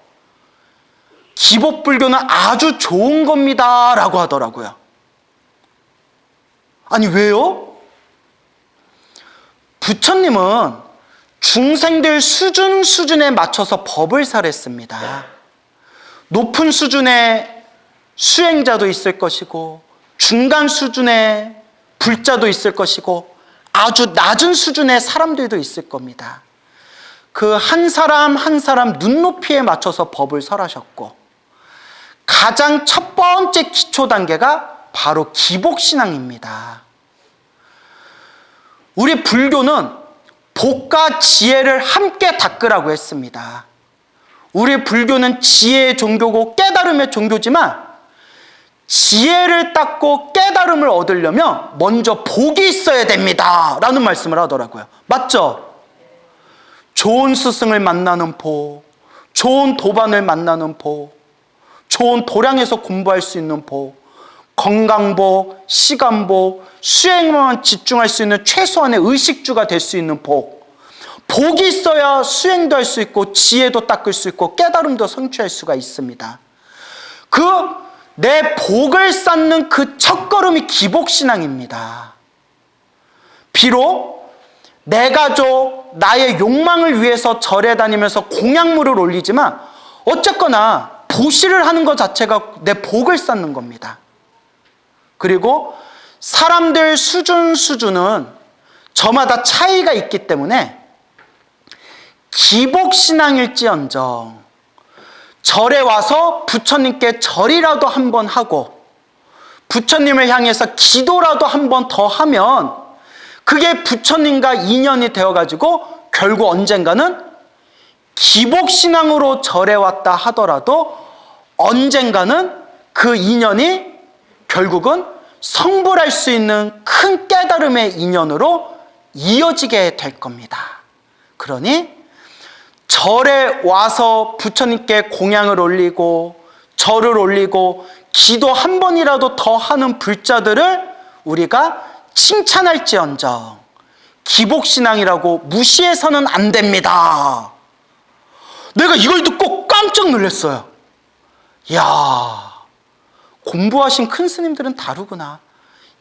기복불교는 아주 좋은 겁니다 라고 하더라고요. 아니 왜요? 부처님은 중생들 수준에 맞춰서 법을 설했습니다. 높은 수준의 수행자도 있을 것이고 중간 수준의 불자도 있을 것이고 아주 낮은 수준의 사람들도 있을 겁니다. 그 한 사람 한 사람 눈높이에 맞춰서 법을 설하셨고 가장 첫 번째 기초 단계가 바로 기복신앙입니다. 우리 불교는 복과 지혜를 함께 닦으라고 했습니다. 우리 불교는 지혜의 종교고 깨달음의 종교지만 지혜를 닦고 깨달음을 얻으려면 먼저 복이 있어야 됩니다 라는 말씀을 하더라고요. 맞죠? 좋은 스승을 만나는 복, 좋은 도반을 만나는 복, 좋은 도량에서 공부할 수 있는 복, 건강복, 시간복, 수행만 집중할 수 있는 최소한의 의식주가 될 수 있는 복. 복이 있어야 수행도 할 수 있고 지혜도 닦을 수 있고 깨달음도 성취할 수가 있습니다. 내 복을 쌓는 그 첫걸음이 기복신앙입니다. 비록 내 가족, 나의 욕망을 위해서 절에 다니면서 공약물을 올리지만 어쨌거나 보시를 하는 것 자체가 내 복을 쌓는 겁니다. 그리고 사람들 수준은 저마다 차이가 있기 때문에 기복신앙일지언정 절에 와서 부처님께 절이라도 한번 하고 부처님을 향해서 기도라도 한번 더 하면 그게 부처님과 인연이 되어가지고 결국 언젠가는 기복신앙으로 절에 왔다 하더라도 언젠가는 그 인연이 결국은 성불할 수 있는 큰 깨달음의 인연으로 이어지게 될 겁니다. 그러니 절에 와서 부처님께 공양을 올리고 절을 올리고 기도 한 번이라도 더 하는 불자들을 우리가 칭찬할지언정 기복신앙이라고 무시해서는 안 됩니다. 내가 이걸 듣고 깜짝 놀랐어요. 이야, 공부하신 큰 스님들은 다르구나.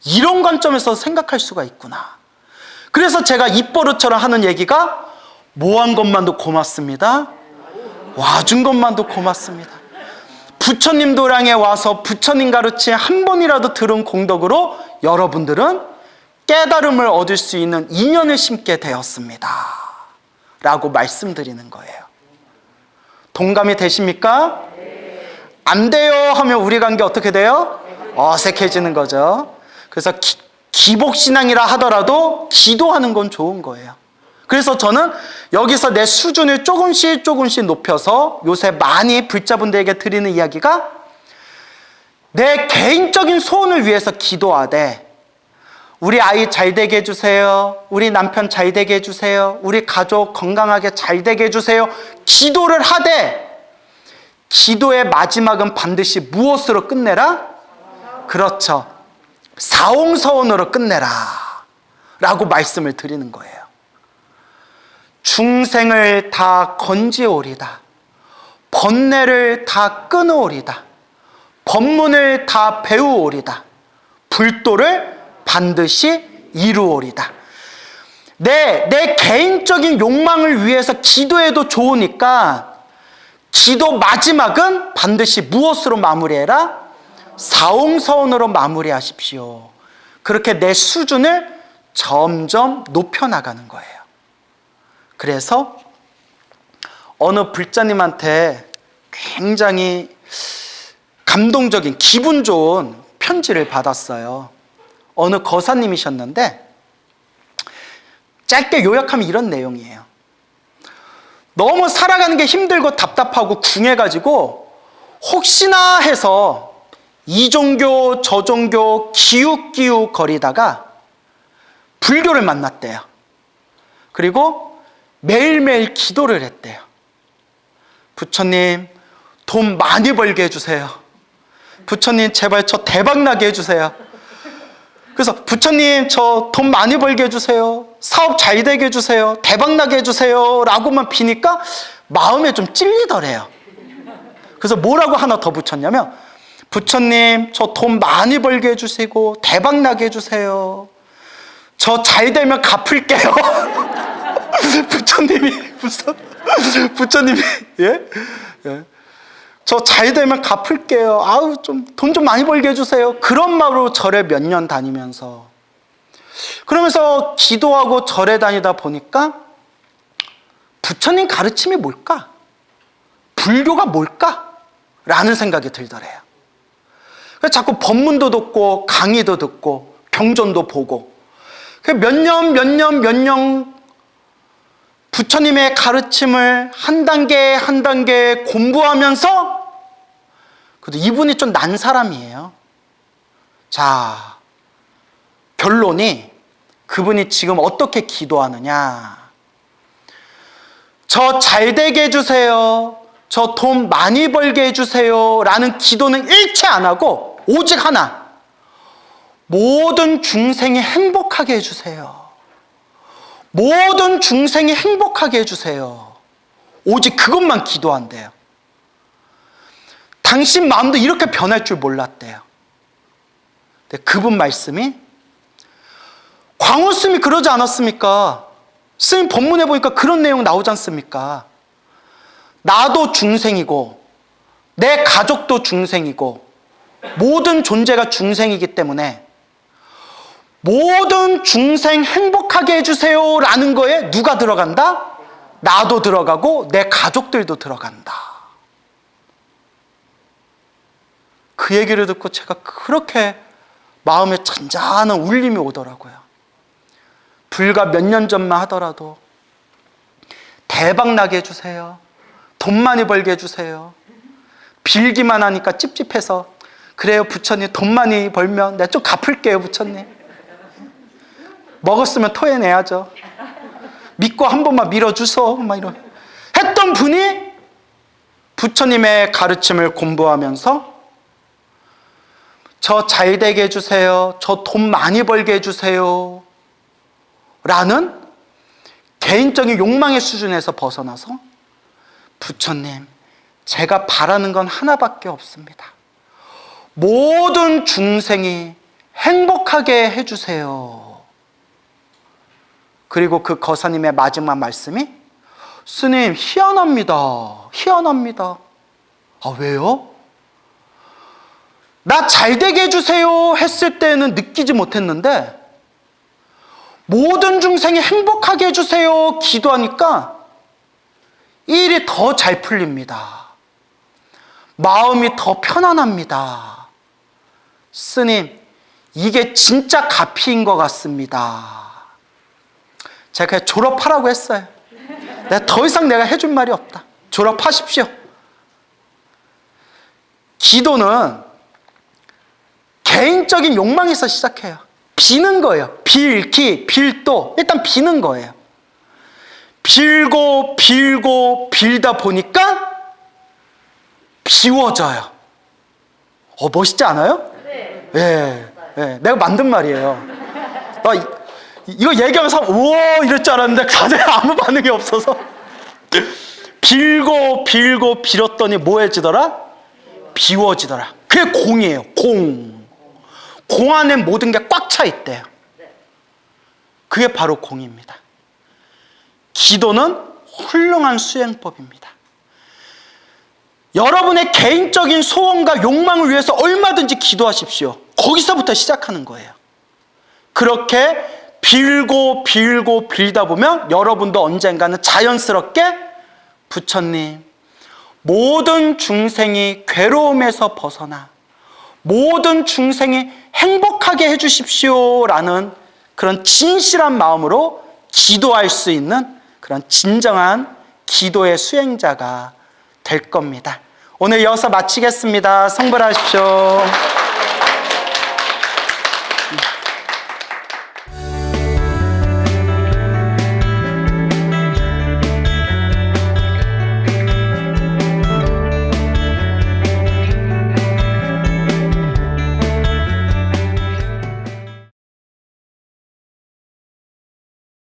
이런 관점에서 생각할 수가 있구나. 그래서 제가 입버릇처럼 하는 얘기가 뭐한 것만도 고맙습니다. 와준 것만도 고맙습니다. 부처님 도량에 와서 부처님 가르침 한 번이라도 들은 공덕으로 여러분들은 깨달음을 얻을 수 있는 인연을 심게 되었습니다 라고 말씀드리는 거예요. 동감이 되십니까? 안 돼요 하면 우리 관계 어떻게 돼요? 어색해지는 거죠. 그래서 기복신앙이라 하더라도 기도하는 건 좋은 거예요. 그래서 저는 여기서 내 수준을 조금씩 높여서 요새 많이 불자분들에게 드리는 이야기가 내 개인적인 소원을 위해서 기도하되 우리 아이 잘 되게 해주세요. 우리 남편 잘 되게 해주세요. 우리 가족 건강하게 잘 되게 해주세요. 기도를 하되 기도의 마지막은 반드시 무엇으로 끝내라? 그렇죠. 사홍서원으로 끝내라 라고 말씀을 드리는 거예요. 중생을 다 건지오리다. 번뇌를 다 끊어오리다. 법문을 다 배우오리다. 불도를 반드시 이루오리다. 내 개인적인 욕망을 위해서 기도해도 좋으니까 기도 마지막은 반드시 무엇으로 마무리해라? 사옹서원으로 마무리하십시오. 그렇게 내 수준을 점점 높여나가는 거예요. 그래서 어느 불자님한테 굉장히 감동적인 기분 좋은 편지를 받았어요. 어느 거사님이셨는데 짧게 요약하면 이런 내용이에요. 너무 살아가는 게 힘들고 답답하고 궁해가지고 혹시나 해서 이 종교 저 종교 기웃기웃 거리다가 불교를 만났대요. 그리고 매일매일 기도를 했대요. 부처님, 돈 많이 벌게 해주세요. 부처님, 제발 저 대박나게 해주세요. 그래서 부처님, 저 돈 많이 벌게 해주세요. 사업 잘 되게 해주세요. 대박나게 해주세요. 라고만 비니까 마음에 좀 찔리더래요. 그래서 뭐라고 하나 더 붙였냐면, 부처님, 저 돈 많이 벌게 해주시고 대박나게 해주세요. 저 잘 되면 갚을게요. 부처님이 예? 저 잘 되면 갚을게요. 아우, 좀 돈 좀 많이 벌게 해주세요. 그런 마음으로 절에 몇 년 다니면서, 그러면서 기도하고 절에 다니다 보니까 부처님 가르침이 뭘까? 불교가 뭘까? 라는 생각이 들더래요. 그래서 자꾸 법문도 듣고 강의도 듣고 경전도 보고 몇 년 부처님의 가르침을 한 단계 한 단계 공부하면서, 그래도 이분이 좀 난 사람이에요. 자, 결론이 그분이 지금 어떻게 기도하느냐. 저 잘 되게 해주세요. 저 돈 많이 벌게 해주세요. 라는 기도는 일체 안 하고 오직 하나. 모든 중생이 행복하게 해주세요. 모든 중생이 행복하게 해주세요. 오직 그것만 기도한대요. 당신 마음도 이렇게 변할 줄 몰랐대요. 근데 그분 말씀이, 광우스님이 그러지 않았습니까? 스님 법문에 보니까 그런 내용 나오지 않습니까? 나도 중생이고 내 가족도 중생이고 모든 존재가 중생이기 때문에 모든 중생 행복하게 해주세요 라는 거에 누가 들어간다? 나도 들어가고 내 가족들도 들어간다. 그 얘기를 듣고 제가 그렇게 마음에 잔잔한 울림이 오더라고요. 불과 몇 년 전만 하더라도 대박 나게 해주세요. 돈 많이 벌게 해주세요. 빌기만 하니까 찝찝해서, 그래요 부처님, 돈 많이 벌면 내가 좀 갚을게요 부처님. 먹었으면 토해내야죠. 믿고 한 번만 밀어주소. 막 이런 했던 분이 부처님의 가르침을 공부하면서 저 잘 되게 해주세요. 저 돈 많이 벌게 해주세요. 라는 개인적인 욕망의 수준에서 벗어나서, 부처님, 제가 바라는 건 하나밖에 없습니다. 모든 중생이 행복하게 해주세요. 그리고 그 거사님의 마지막 말씀이, 스님, 희한합니다. 희한합니다. 아, 왜요? 나 잘 되게 해주세요 했을 때는 느끼지 못했는데 모든 중생이 행복하게 해주세요 기도하니까 일이 더 잘 풀립니다. 마음이 더 편안합니다. 스님, 이게 진짜 가피인 것 같습니다. 제가 그냥 졸업하라고 했어요. 내가 더 이상 내가 해줄 말이 없다. 졸업하십시오. 기도는 개인적인 욕망에서 시작해요. 비는 거예요. 빌기, 빌도. 일단 비는 거예요. 빌고 빌고 빌다 보니까 비워져요. 멋있지 않아요? 네. 네. 내가 만든 말이에요. 이거 얘기하면서 우와 이럴 줄 알았는데 다들 아무 반응이 없어서 빌고 빌고 빌었더니 뭐해지더라? 비워지더라. 그게 공이에요. 공 안에 모든 게 꽉 차 있대요. 그게 바로 공의입니다. 기도는 훌륭한 수행법입니다. 여러분의 개인적인 소원과 욕망을 위해서 얼마든지 기도하십시오. 거기서부터 시작하는 거예요. 그렇게 빌고 빌고 빌다 보면 여러분도 언젠가는 자연스럽게 부처님, 모든 중생이 괴로움에서 벗어나 모든 중생이 행복하게 해주십시오 라는 그런 진실한 마음으로 기도할 수 있는 그런 진정한 기도의 수행자가 될 겁니다. 오늘 여기서 마치겠습니다. 성불하십시오.